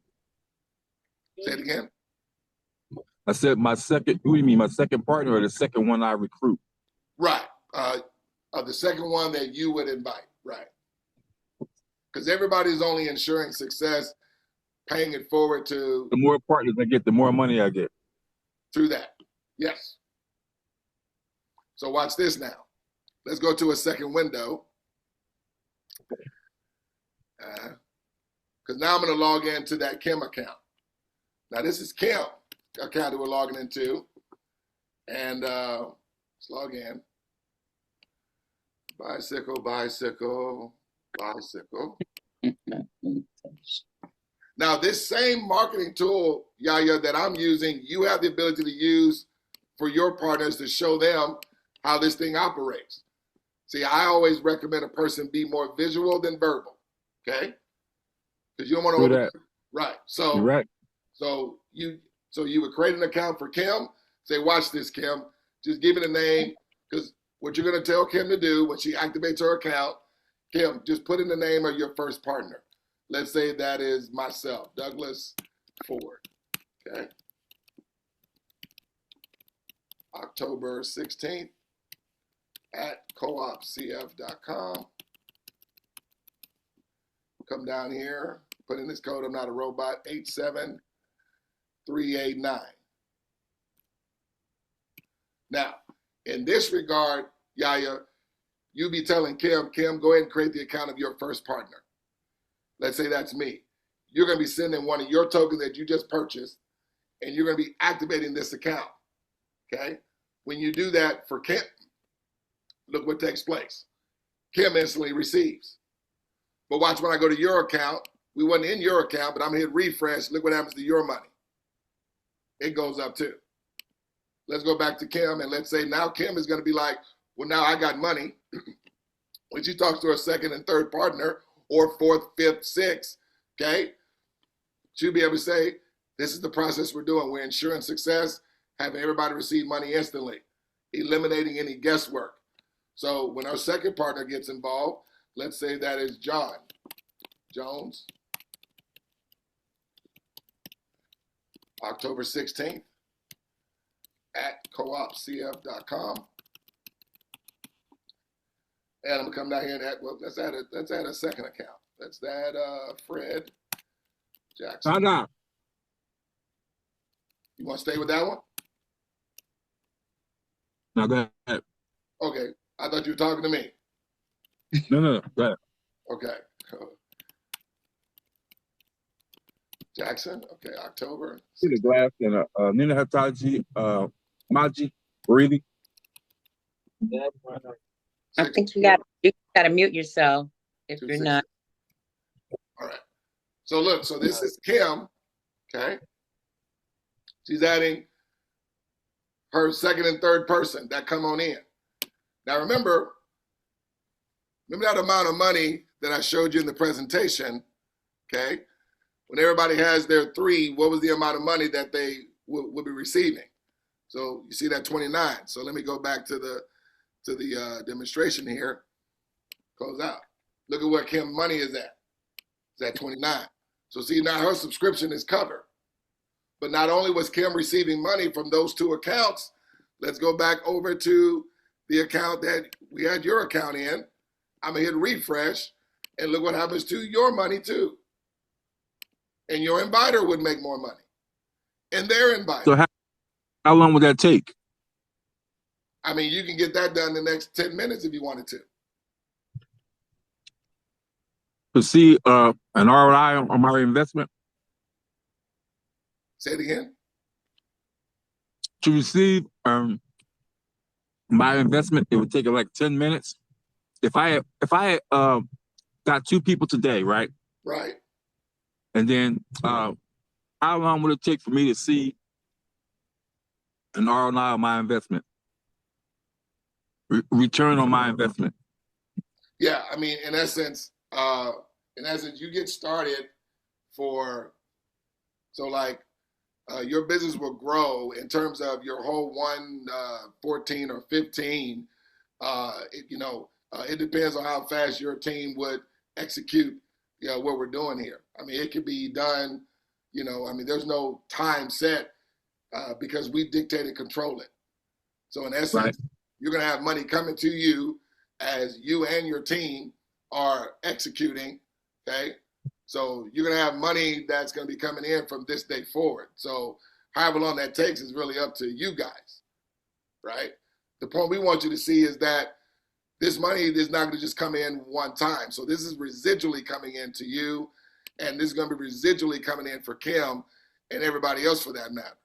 Say it again. I said my second. What do you mean, my second partner, or the second one I recruit? Right. The second one that you would invite, right? Because everybody's only ensuring success, paying it forward to. The more partners I get, the more money I get. Through that, yes. So watch this now. Let's go to a second window. Because now I'm going to log into that Kim account. Now this is Kim account that we're logging into. And let's log in. Bicycle. Now, this same marketing tool, Yaya, that I'm using, you have the ability to use for your partners to show them how this thing operates. See, I always recommend a person be more visual than verbal, okay? Because you don't want to over. Right. So, you're right. So you would create an account for Kim, say, watch this, Kim. Just give it a name, because what you're going to tell Kim to do when she activates her account, Kim, just put in the name of your first partner. Let's say that is myself, Douglas Ford, okay? October 16th at coopcf.com. Come down here, put in this code, I'm not a robot, 87389. Now, in this regard, Yaya, you be telling Kim, go ahead and create the account of your first partner. Let's say that's me. You're going to be sending one of your tokens that you just purchased, and you're going to be activating this account, okay? When you do that for Kim, look what takes place. Kim instantly receives. But watch when I go to your account, we wasn't in your account, but I'm going to hit refresh. Look what happens to your money. It goes up too. Let's go back to Kim, and let's say now Kim is going to be like, well, now I got money. When she talks to her second and third partner, or fourth, fifth, sixth, okay? She'll be able to say, This is the process we're doing. We're ensuring success, having everybody receive money instantly, eliminating any guesswork. So when our second partner gets involved, let's say that is John Jones, October 16th at coopcf.com. And I'm gonna come down here and add, well, let's add a second account. Let's add Fred Jackson. No. You want to stay with that one? No, go ahead. Okay, I thought you were talking to me. No, go ahead. Okay. Jackson, okay, October. See the glass and Nina Hataji, Maji, Breathy. I think you got to mute yourself if you're not. All right. So look, so this is Kim, okay? She's adding her second and third person that come on in. Now remember that amount of money that I showed you in the presentation, okay? When everybody has their three, what was the amount of money that they would be receiving? So you see that 29. So let me go back to the demonstration here. Close out. Look at where Kim money is at. It's at 29. So see, now her subscription is covered. But not only was Kim receiving money from those two accounts, let's go back over to the account that we had your account in. I'm gonna hit refresh, and look what happens to your money too. And your inviter would make more money. And their inviter. So how long would that take? I mean, you can get that done in the next 10 minutes if you wanted to. To see an ROI on my investment? Say it again. To receive my investment, it would take like 10 minutes. If I got two people today, right? Right. And then how long would it take for me to see an ROI on my investment? Return on my investment. Yeah, I mean, in essence, you get started your business will grow in terms of your whole 14 or 15. It depends on how fast your team would execute, what we're doing here. I mean, it could be done, there's no time set because we dictate and control it. So in essence, right, you're going to have money coming to you as you and your team are executing, okay? So you're going to have money that's going to be coming in from this day forward. So however long that takes is really up to you guys, right? The point we want you to see is that this money is not going to just come in one time. So this is residually coming in to you, and this is going to be residually coming in for Kim and everybody else for that matter,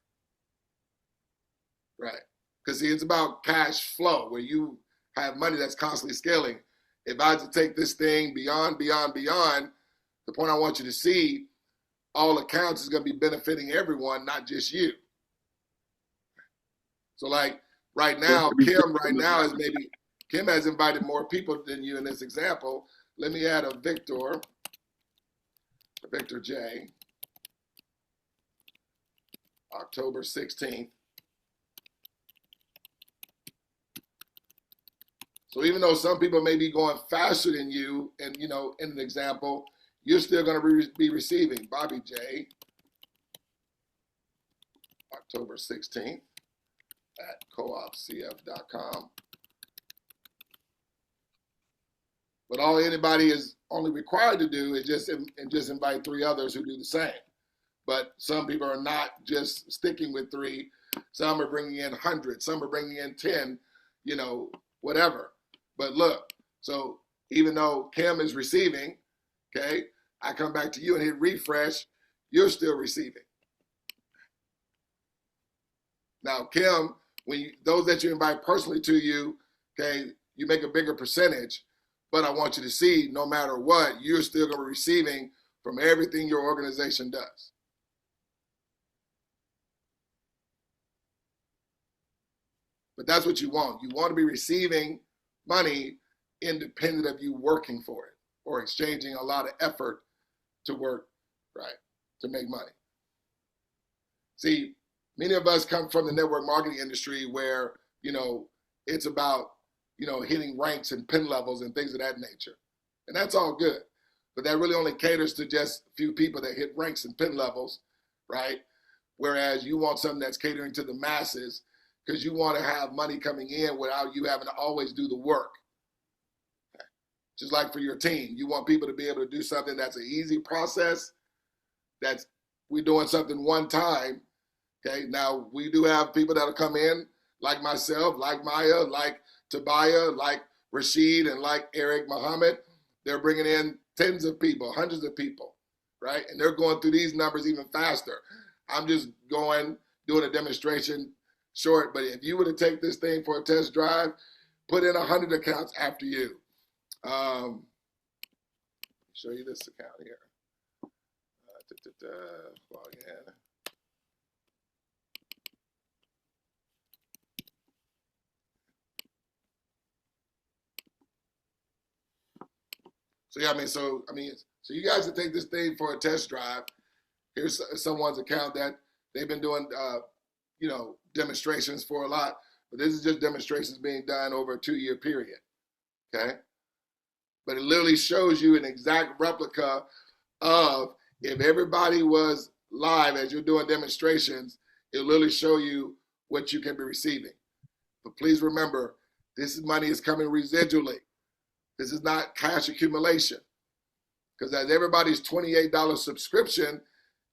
right? Because see, it's about cash flow where you have money that's constantly scaling. If I had to take this thing beyond, the point I want you to see, all accounts is going to be benefiting everyone, not just you. So like right now, Kim has invited more people than you in this example. Let me add a Victor J, October 16th. So even though some people may be going faster than you, and in an example, you're still going to be receiving Bobby J, October 16th at coopcf.com. But all anybody is only required to do is just invite three others who do the same. But some people are not just sticking with three. Some are bringing in 100. Some are bringing in 10, whatever. But look, so even though Kim is receiving, okay, I come back to you and hit refresh, you're still receiving. Now, Kim, those that you invite personally to you, okay, you make a bigger percentage, but I want you to see no matter what, you're still going to be receiving from everything your organization does. But that's what you want. You want to be receiving money independent of you working for it or exchanging a lot of effort to work, right, to make money. See, many of us come from the network marketing industry where, you know, it's about, you know, hitting ranks and pin levels and things of that nature. And that's all good. But that really only caters to just a few people that hit ranks and pin levels, right? Whereas you want something that's catering to the masses because you want to have money coming in without you having to always do the work. Just like for your team, you want people to be able to do something that's an easy process, that's we're doing something one time. Okay, now we do have people that'll come in like myself, like Maya, like Tobiyah, like Rashid, and like Eric Muhammad. They're bringing in tens of people, hundreds of people, right? And they're going through these numbers even faster. I'm just doing a demonstration short, but if you were to take this thing for a test drive, put in 100 accounts after you. Show you this account here. Log in. So yeah, so you guys would take this thing for a test drive. Here's someone's account that they've been doing, you know, demonstrations for a lot, but this is just demonstrations being done over a 2-year period. Okay. But it literally shows you an exact replica of if everybody was live as you're doing demonstrations, it'll literally show you what you can be receiving. But please remember, this money is coming residually. This is not cash accumulation. Because as everybody's $28 subscription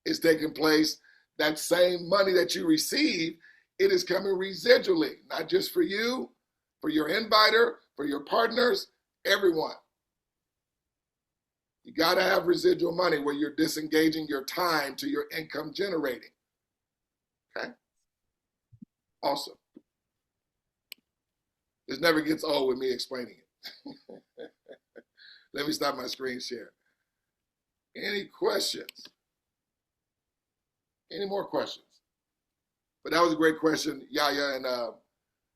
is taking place, that same money that you receive, it is coming residually, not just for you, for your inviter, for your partners, everyone. You got to have residual money where you're disengaging your time to your income generating. Okay? Awesome. This never gets old with me explaining it. Let me stop my screen share. Any questions? Any more questions? But that was a great question, Yaya, and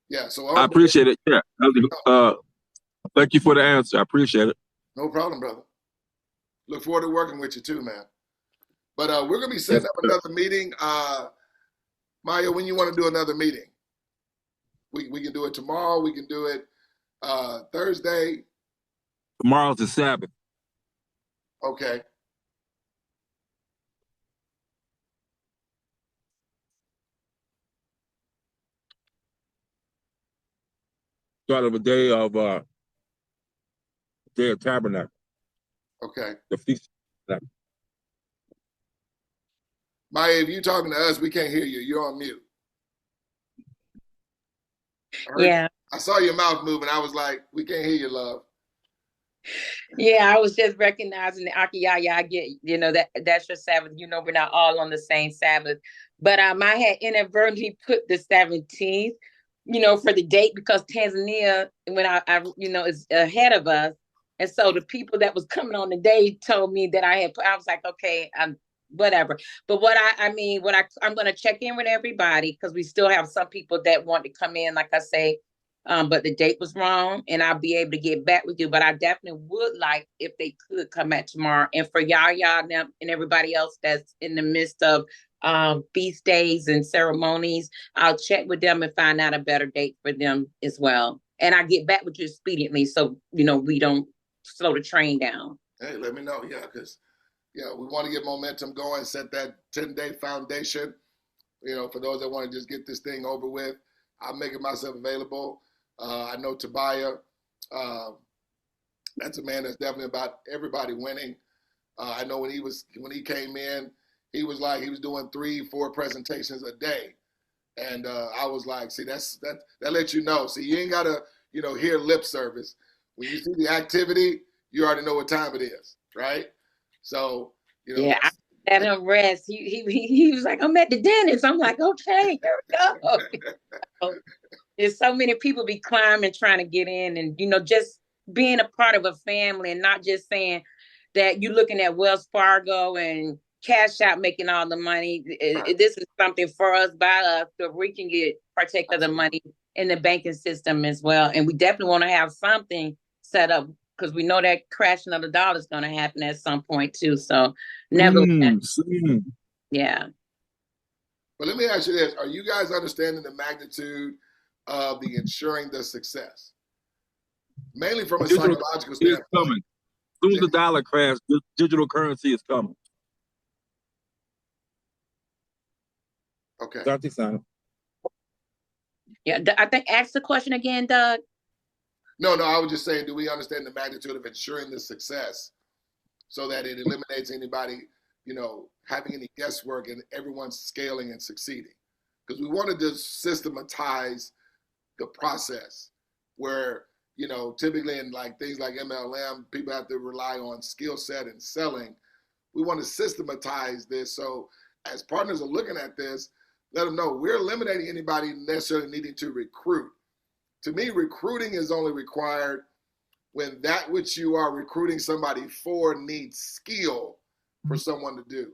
yeah. So I appreciate it. Yeah. Thank you for the answer. I appreciate it. No problem, brother. Look forward to working with you too, man. But we're gonna be setting up another meeting. Maya, when you want to do another meeting? We can do it tomorrow. We can do it Thursday. Tomorrow's the Sabbath. Okay. Start of a day of Tabernacle. Okay. The feast. Maya, if you're talking to us, we can't hear you. You're on mute. Yeah. I saw your mouth moving. I was like, we can't hear you, love. Yeah, I was just recognizing the Akiyaya. I get, you know, that's your Sabbath. You know, we're not all on the same Sabbath. But I had inadvertently put the 17th, you know, for the date because Tanzania, when I you know, is ahead of us. And so the people that was coming on the day told me that I was like, okay, whatever. But I'm going to check in with everybody because we still have some people that want to come in, like I say, but the date was wrong and I'll be able to get back with you. But I definitely would like if they could come back tomorrow. And for y'all and everybody else that's in the midst of feast days and ceremonies, I'll check with them and find out a better date for them as well. And I get back with you expediently so, you know, we don't slow the train down. Hey, let me know. Yeah, because we want to get momentum going, set that 10-day foundation, you know, for those that want to just get this thing over with. I'm making myself available. I know Tobiyah, that's a man that's definitely about everybody winning. I know when he came in, he was doing 3-4 presentations a day. And I was like, see, that lets you know. See, you ain't got to, you know, hear lip service. When you see the activity, you already know what time it is, right? So, you know. Yeah, I let him rest. He was like, I'm at the dentist. I'm like, okay, here we go. There's so many people be climbing, trying to get in, and, you know, just being a part of a family and not just saying that you're looking at Wells Fargo and Cash Out making all the money. This is something for us, by us, so we can partake of the money in the banking system as well. And we definitely want to have something set up because we know that crashing of the dollar is going to happen at some point too. So never. Yeah. But let me ask you this. Are you guys understanding the magnitude of the ensuring the success? Mainly from a psychological is standpoint. coming. As soon as the dollar crashes, digital currency is coming. Okay. Dr. Simon. Yeah, I think ask the question again, Doug. No, I was just saying, do we understand the magnitude of ensuring the success so that it eliminates anybody, having any guesswork and everyone's scaling and succeeding? Because we want to just systematize the process where, typically in like things like MLM, people have to rely on skill set and selling. We want to systematize this. So as partners are looking at this, let them know we're eliminating anybody necessarily needing to recruit. To me, recruiting is only required when that which you are recruiting somebody for needs skill for someone to do.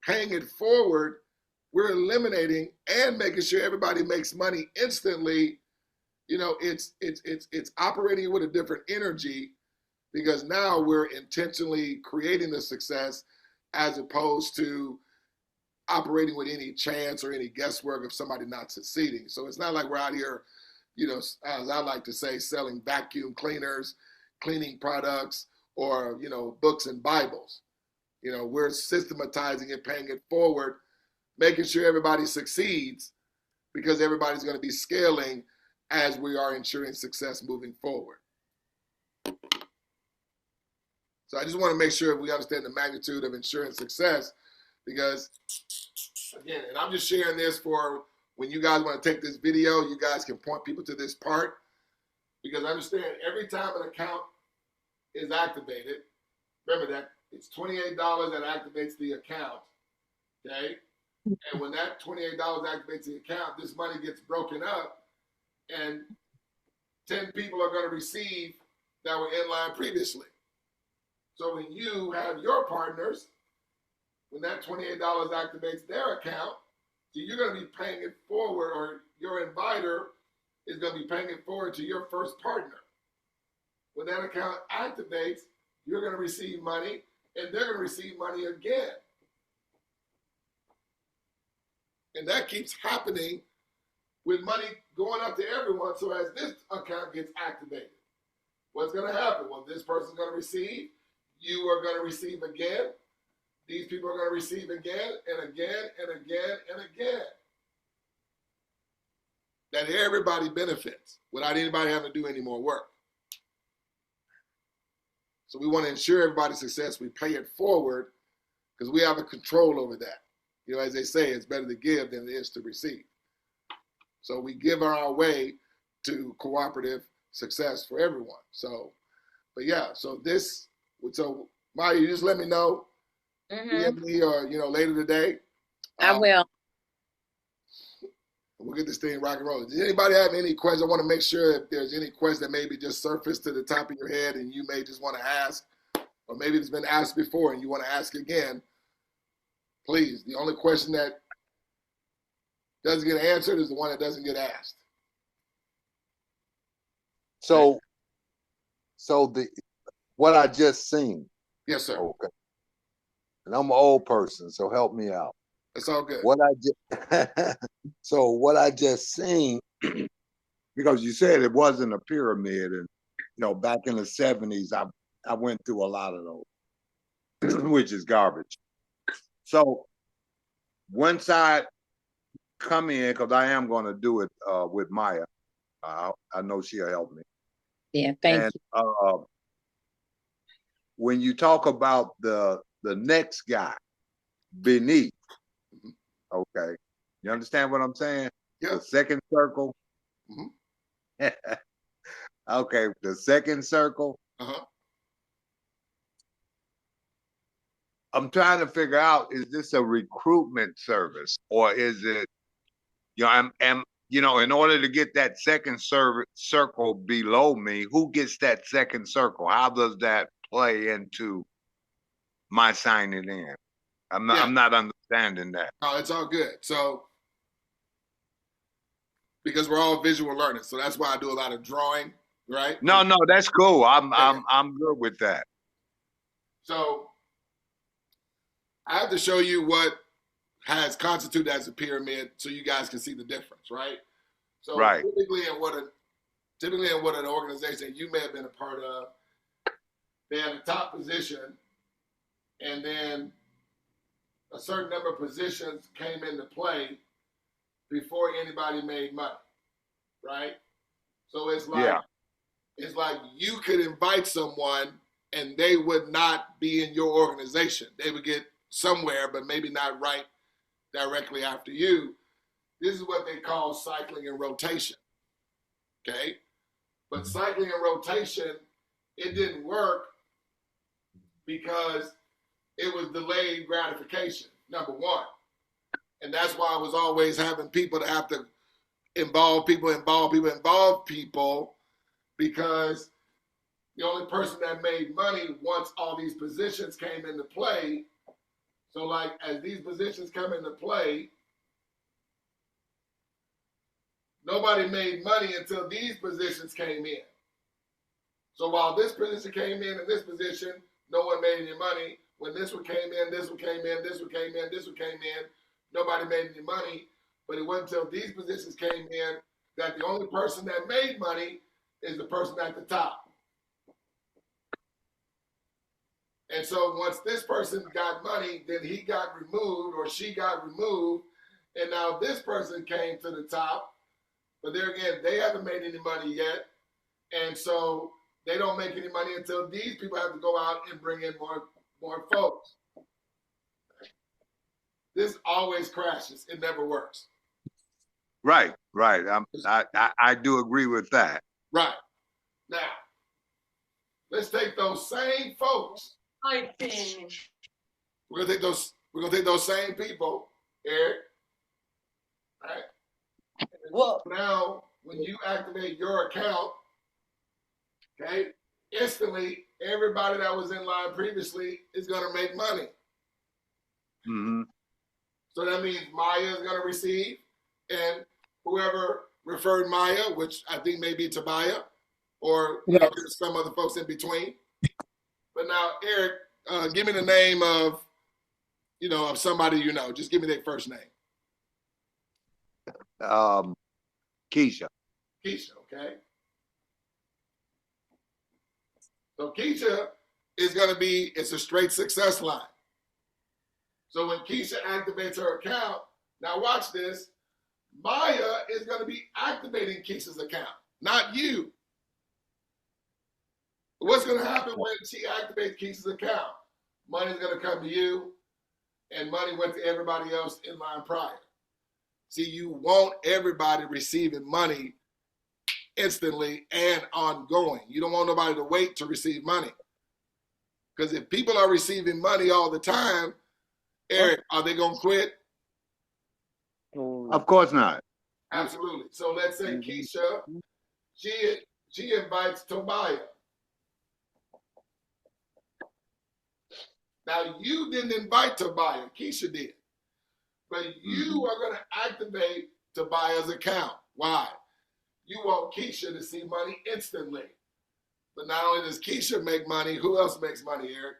Paying it forward, we're eliminating and making sure everybody makes money instantly. It's operating with a different energy because now we're intentionally creating the success as opposed to operating with any chance or any guesswork of somebody not succeeding. So it's not like we're out here, as I like to say, selling vacuum cleaners, cleaning products, or, books and Bibles. We're systematizing it, paying it forward, making sure everybody succeeds because everybody's going to be scaling as we are ensuring success moving forward. So I just want to make sure we understand the magnitude of ensuring success because, again, and I'm just sharing this for when you guys want to take this video, you guys can point people to this part because understand every time an account is activated, remember that it's $28 that activates the account, okay? And when that $28 activates the account, this money gets broken up and 10 people are going to receive that were in line previously. So when you have your partners, when that $28 activates their account, so you're going to be paying it forward, or your inviter is going to be paying it forward to your first partner. When that account activates, you're going to receive money, and they're going to receive money again. And that keeps happening with money going up to everyone. So as this account gets activated, what's going to happen? Well, this person's going to receive, you are going to receive again, these people are going to receive again and again and again and again. That everybody benefits without anybody having to do any more work. So we want to ensure everybody's success. We pay it forward because we have a control over that. As they say, it's better to give than it is to receive. So we give our way to cooperative success for everyone. So, but yeah, so Maya, you just let me know. Me or, later today. I will. We'll get this thing rock and roll. Does anybody have any questions? I want to make sure if there's any questions that maybe just surfaced to the top of your head and you may just want to ask, or maybe it's been asked before and you want to ask again, please. The only question that doesn't get answered is the one that doesn't get asked. So what I just seen. Yes, sir. Okay. And I'm an old person, so help me out. It's all good. What I just seen, because you said it wasn't a pyramid, and back in the 70s, I went through a lot of those, which is garbage. So once I come in, because I am going to do it with Maya, I know she'll help me. Yeah, thank you. When you talk about the next guy beneath, okay, you understand what I'm saying? Yeah. The second circle. Mm-hmm. Okay, the second circle. Uh-huh. I'm trying to figure out, is this a recruitment service or is it, in order to get that second circle below me, who gets that second circle? How does that play into my signing in? I'm not understanding that. No, it's all good. So, because we're all visual learners, so that's why I do a lot of drawing, right? No, that's cool. I'm good with that. So, I have to show you has constituted as a pyramid, so you guys can see the difference, right? So Right. typically in what an organization you may have been a part of, they had a top position, and then a certain number of positions came into play before anybody made money, right? So it's like you could invite someone and they would not be in your organization. They would get somewhere, but maybe not right directly after you. This is what they call cycling and rotation, okay? But cycling and rotation, it didn't work because it was delayed gratification, number one. And that's why I was always having people to have to involve people, because the only person that made money once all these positions came into play. So like as these positions come into play, nobody made money until these positions came in. So while this position came in and this position, no one made any money. When this one came in, this one came in, this one came in, this one came in, nobody made any money. But it wasn't until these positions came in that the only person that made money is the person at the top. And so once this person got money, then he got removed or she got removed. And now this person came to the top. But there again, they haven't made any money yet. And so they don't make any money until these people have to go out and bring in more folks. This always crashes. It never works. Right. I do agree with that. Right. Now, let's take those same folks. We're gonna take those same people, Eric. Right? Well, now when you activate your account, okay, instantly everybody that was in line previously is gonna make money. Mm-hmm. So that means Maya is gonna receive, and whoever referred Maya, which I think may be Tobiyah, or there's some other folks in between. But now, Eric, give me the name of somebody you know. Just give me their first name. Keisha. Keisha, okay. So Keisha is going to be, it's a straight success line. So when Keisha activates her account, now watch this, Maya is going to be activating Keisha's account, not you. What's going to happen when she activates Keisha's account? Money's going to come to you, and money went to everybody else in line prior. See, you want everybody receiving money instantly and ongoing. You don't want nobody to wait to receive money. Because if people are receiving money all the time, Eric, are they going to quit? Of course not. Absolutely. So let's say Keisha, she invites Tobiyah. Now, you didn't invite Tobiyah. Keisha did. But you are going to activate Tobiyah's account. Why? You want Keisha to see money instantly. But not only does Keisha make money, who else makes money, Eric?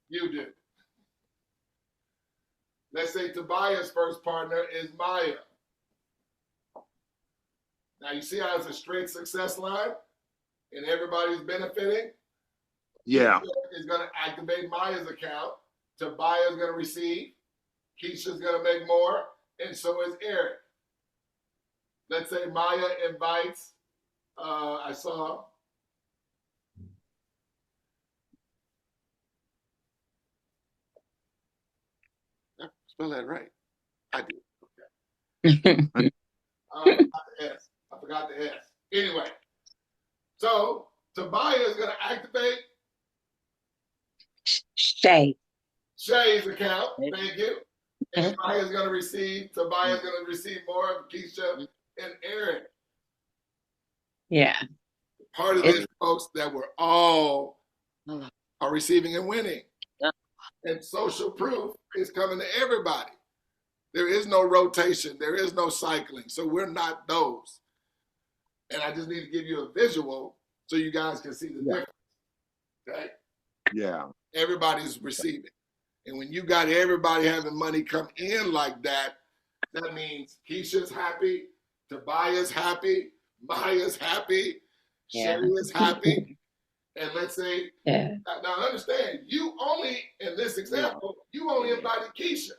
You do. Let's say Tobiyah's first partner is Maya. Now, you see how it's a straight success line? And everybody's benefiting? Yeah. Keisha is going to activate Maya's account. Tobiyah's going to receive. Keisha's going to make more. And so is Eric. Let's say Maya invites, I saw. Spell that right. I did. Okay. I forgot the S. Anyway. So Tobiyah is going to activate Shay's account. Thank you. And Tobiyah is going to receive. Tobiyah is going to receive more of Keisha and Eric. Yeah. Part of this, folks, that we're all are receiving and winning. Yeah. And social proof is coming to everybody. There is no rotation. There is no cycling. So we're not those. And I just need to give you a visual so you guys can see the difference. Okay? Yeah. everybody's receiving. And when you got everybody having money come in like that, that means Keisha's happy, Tobiyah's happy, Maya's happy, Sherry is happy. And let's say, now understand, you only, in this example, you only invited Keisha.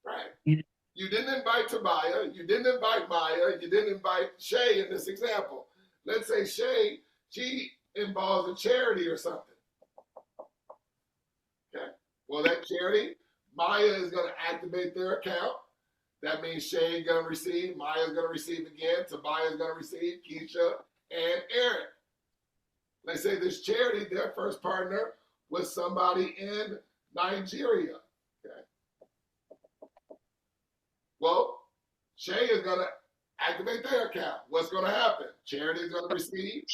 Right? You didn't invite Tobiyah, you didn't invite Maya, you didn't invite Shay in this example. Let's say Shay, she involves a charity or something. Okay. Well, that charity, Maya is going to activate their account. That means Shay is going to receive, Maya is going to receive again, Tobiyah is going to receive, Keisha, and Eric. Let's say this charity, their first partner was somebody in Nigeria. Okay. Well, Shay is going to activate their account. What's going to happen? Charity is going to receive,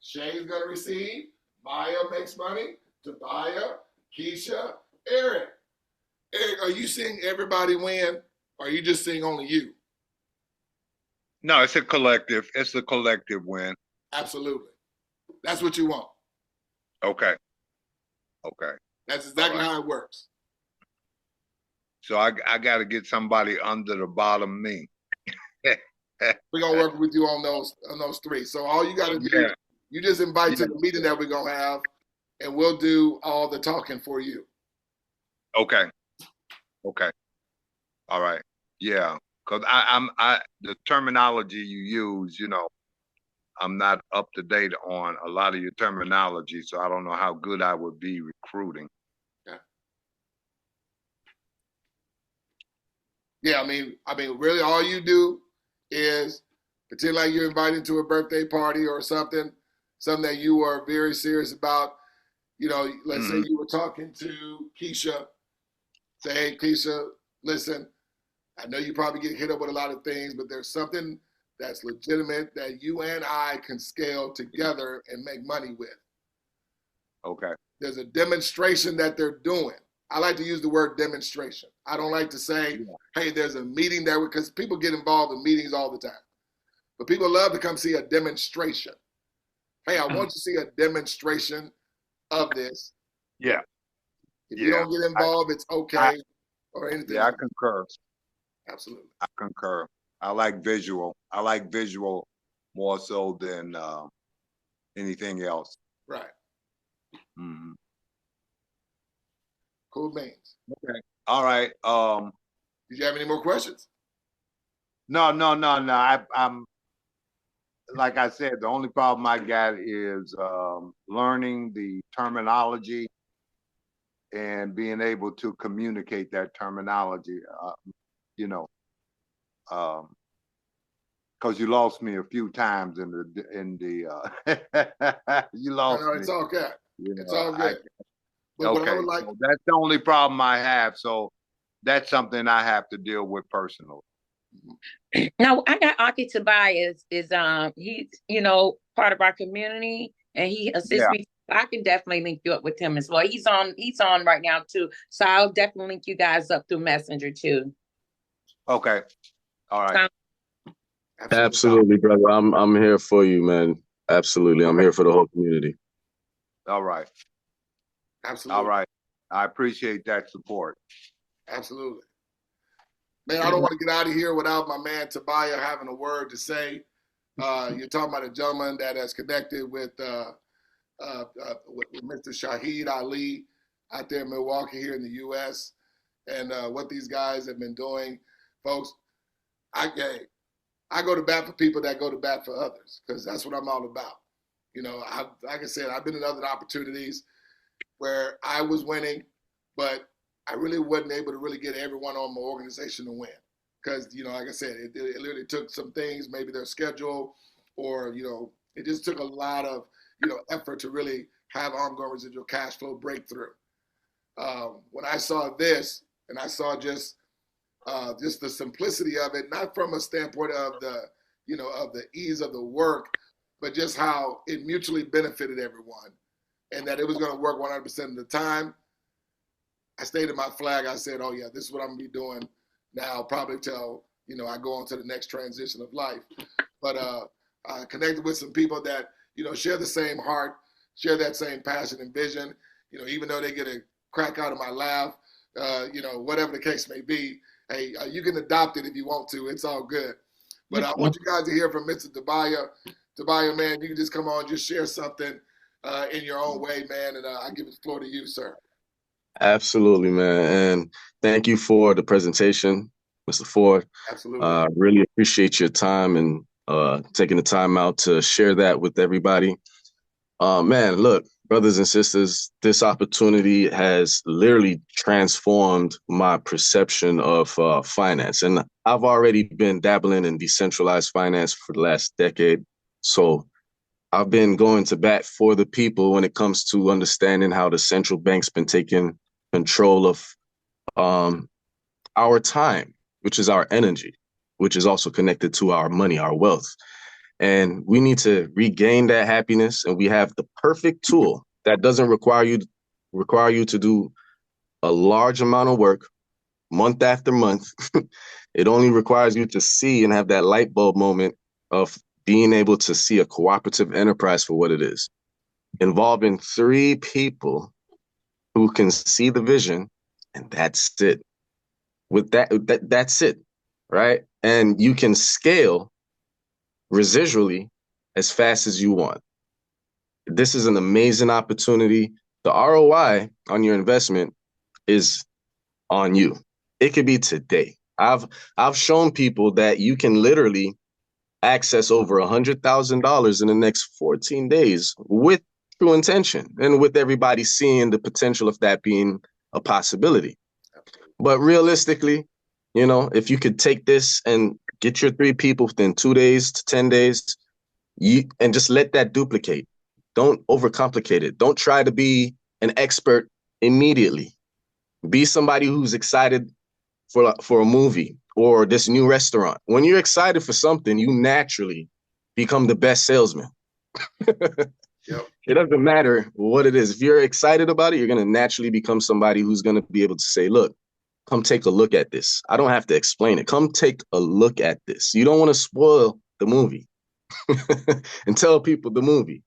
Shay is going to receive, Maya makes money, Tobiyah, Keisha, Eric. Eric, are you seeing everybody win, or are you just seeing only you? No, it's a collective. It's a collective win. Absolutely. That's what you want. Okay. Okay. That's exactly how it works. So I got to get somebody under the bottom me. We're going to work with you on those three. So all you got to do, you just invite to the meeting that we're going to have, and we'll do all the talking for you. Okay. Okay. All right. Yeah. Because the terminology you use, you know, I'm not up to date on a lot of your terminology, so I don't know how good I would be recruiting. Yeah, I mean, really, all you do is pretend like you're invited to a birthday party or something that you are very serious about. You know, let's say you were talking to Keisha. Say, hey, Keisha, listen, I know you probably get hit up with a lot of things, but there's something that's legitimate that you and I can scale together and make money with. Okay. There's a demonstration that they're doing. I like to use the word demonstration. I don't like to say, hey, there's a meeting there, because people get involved in meetings all the time. But people love to come see a demonstration. Hey, I want to see a demonstration of this. Yeah. If you don't get involved, it's okay or anything. Yeah, I concur. Absolutely. I concur. I like visual. I like visual more so than anything else. Right. Mm-hmm. Cool beans. Okay. All right. Did you have any more questions? No. I'm like I said, the only problem I got is learning the terminology and being able to communicate that terminology. You know, because you lost me a few times in the you lost me. It's all good. It's all good. Okay, so that's the only problem I have. So that's something I have to deal with personally. Now, I got Aki Tobiyah is he's, you know, part of our community, and he assists me. I can definitely link you up with him as well. He's on right now too. So I'll definitely link you guys up through Messenger too. Okay. All right. Absolutely, brother. I'm here for you, man. Absolutely. I'm here for the whole community. All right. Absolutely. All right. I appreciate that support. Absolutely. Man, I don't want to get out of here without my man Tobiyah having a word to say. You're talking about a gentleman that has connected with Mr. 𝗗𝗶𝘀𝗰𝗹𝗶𝗺𝗿 out there in Milwaukee here in the U.S. and what these guys have been doing. Folks, I go to bat for people that go to bat for others, because that's what I'm all about. You know, like I said, I've been in other opportunities where I was winning, but I really wasn't able to really get everyone on my organization to win. Because, you know, like I said, it literally took some things, maybe their schedule, or, you know, it just took a lot of, you know, effort to really have ongoing residual cash flow breakthrough. When I saw this, and I saw just the simplicity of it, not from a standpoint of the, you know, of the ease of the work, but just how it mutually benefited everyone, and that it was going to work 100% of the time. I stayed in my flag. I said, oh yeah, this is what I'm going to be doing now, probably till, you know, I go on to the next transition of life. But I connected with some people that, you know, share the same heart, share that same passion and vision. You know, even though they get a crack out of my laugh, you know, whatever the case may be, hey, you can adopt it if you want to. It's all good. But I want you guys to hear from Mr. Tobiyah. Tobiyah, man, you can just come on, just share something in your own way, man, and I give the floor to you, sir. Absolutely, man. And thank you for the presentation, Mr. Ford. Absolutely. Really appreciate your time and taking the time out to share that with everybody. Man, look, brothers and sisters, this opportunity has literally transformed my perception of finance. And I've already been dabbling in decentralized finance for the last decade. So I've been going to bat for the people when it comes to understanding how the central bank's been taking control of our time, which is our energy, which is also connected to our money, our wealth. And we need to regain that happiness. And we have the perfect tool that doesn't require you to do a large amount of work month after month. It only requires you to see and have that light bulb moment of being able to see a cooperative enterprise for what it is, involving 3 people who can see the vision, and that's it. With that's it, right? And you can scale residually as fast as you want. This is an amazing opportunity. The ROI on your investment is on you. It could be today. I've shown people that you can literally access over $100,000 in the next 14 days with true intention and with everybody seeing the potential of that being a possibility. But realistically, you know, if you could take this and get your 3 people within 2 days to 10 days, and just let that duplicate. Don't overcomplicate it. Don't try to be an expert immediately. Be somebody who's excited for a movie or this new restaurant. When you're excited for something, you naturally become the best salesman. Yep. It doesn't matter what it is. If you're excited about it, you're going to naturally become somebody who's going to be able to say, look, come take a look at this. I don't have to explain it. Come take a look at this. You don't want to spoil the movie and tell people the movie,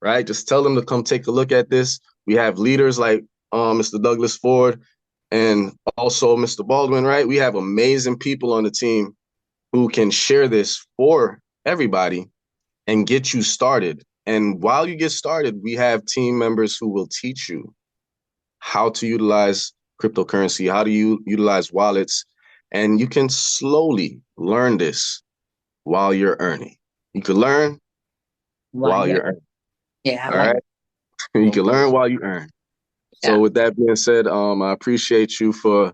right? Just tell them to come take a look at this. We have leaders like Mr. Douglas Ford and also Mr. Baldwin, right? We have amazing people on the team who can share this for everybody and get you started. And while you get started, we have team members who will teach you how to utilize cryptocurrency, how to utilize wallets, and you can slowly learn this while you're earning. You can learn while you're earning. Yeah. All right. You can learn while you earn. So with that being said, I appreciate you for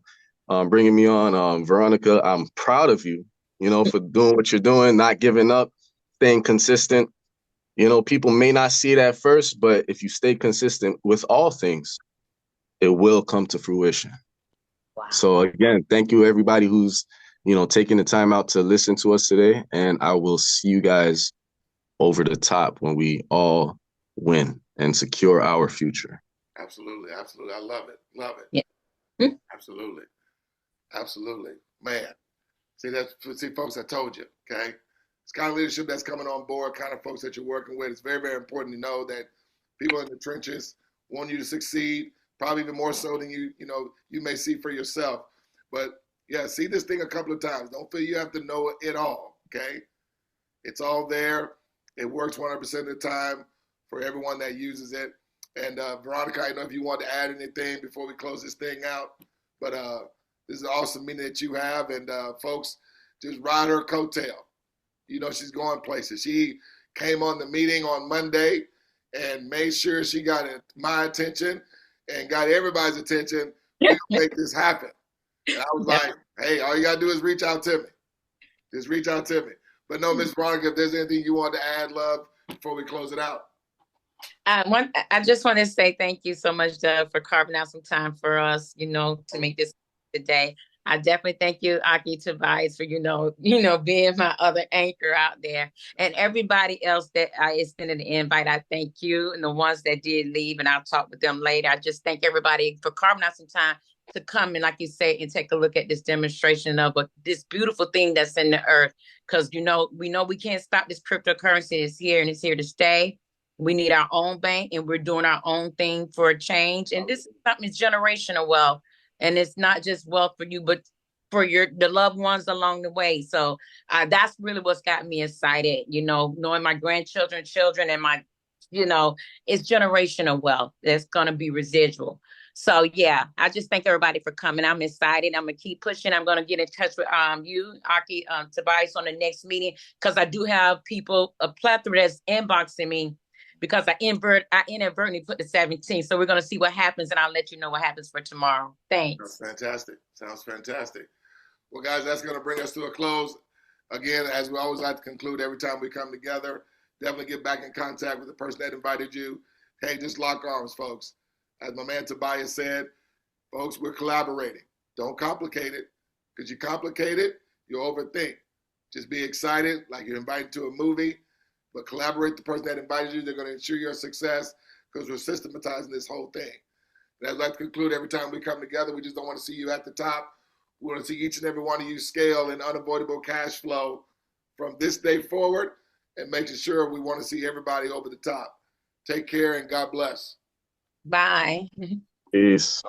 bringing me on. Veronica, I'm proud of you, you know, for doing what you're doing, not giving up, staying consistent. You know, people may not see it at first, but if you stay consistent with all things, it will come to fruition. Wow. So again, thank you everybody who's, you know, taking the time out to listen to us today. And I will see you guys over the top when we all win and secure our future. Absolutely. Absolutely. I love it. Love it. Yeah. Absolutely. Absolutely. Man. See, folks, I told you, okay? It's kind of leadership that's coming on board, kind of folks that you're working with. It's very, very important to know that people in the trenches want you to succeed, probably even more so than you may see for yourself. But yeah, see this thing a couple of times. Don't feel you have to know it all, okay? It's all there. It works 100% of the time for everyone that uses it. And Veronica, I don't know if you want to add anything before we close this thing out, but this is an awesome meeting that you have. And folks, just ride her coattail. You know, she's going places. She came on the meeting on Monday and made sure she got my attention and got everybody's attention. We're going to make this happen. And I was like, hey, all you got to do is reach out to me. Just reach out to me. But no, Miss Veronica, if there's anything you want to add, love, before we close it out. I just want to say thank you so much, Doug, for carving out some time for us, you know, to make this today. I definitely thank you, 𝗗𝗶𝘀𝗰𝗶𝗺𝗿, for, being my other anchor out there. And everybody else that I extended the invite, I thank you. And the ones that did leave, and I'll talk with them later. I just thank everybody for carving out some time to come and, like you say, and take a look at this demonstration of this beautiful thing that's in the earth. Because, we know we can't stop this cryptocurrency. It's here and it's here to stay. We need our own bank, and we're doing our own thing for a change. And this is something that's generational wealth. And it's not just wealth for you, but for the loved ones along the way. So that's really what's got me excited, knowing my grandchildren, children, and it's generational wealth that's going to be residual. So yeah, I just thank everybody for coming. I'm excited. I'm gonna keep pushing. I'm gonna get in touch with you, Aki, Tobiyah, on the next meeting, because I do have people, a plethora that's inboxing me, because I inadvertently put the 17th. So we're gonna see what happens, and I'll let you know what happens for tomorrow. Thanks. That's fantastic. Sounds fantastic. Well, guys, that's gonna bring us to a close. Again, as we always like to conclude every time we come together, definitely get back in contact with the person that invited you. Hey, just lock arms, folks. As my man Tobiyah said, folks, we're collaborating. Don't complicate it, because you complicate it, you overthink. Just be excited, like you're invited to a movie, but collaborate with the person that invited you. They're going to ensure your success, because we're systematizing this whole thing. And I'd like to conclude, every time we come together, we just don't want to see you at the top. We want to see each and every one of you scale in unavoidable cash flow from this day forward, and making sure we want to see everybody over the top. Take care, and God bless. Bye. Peace.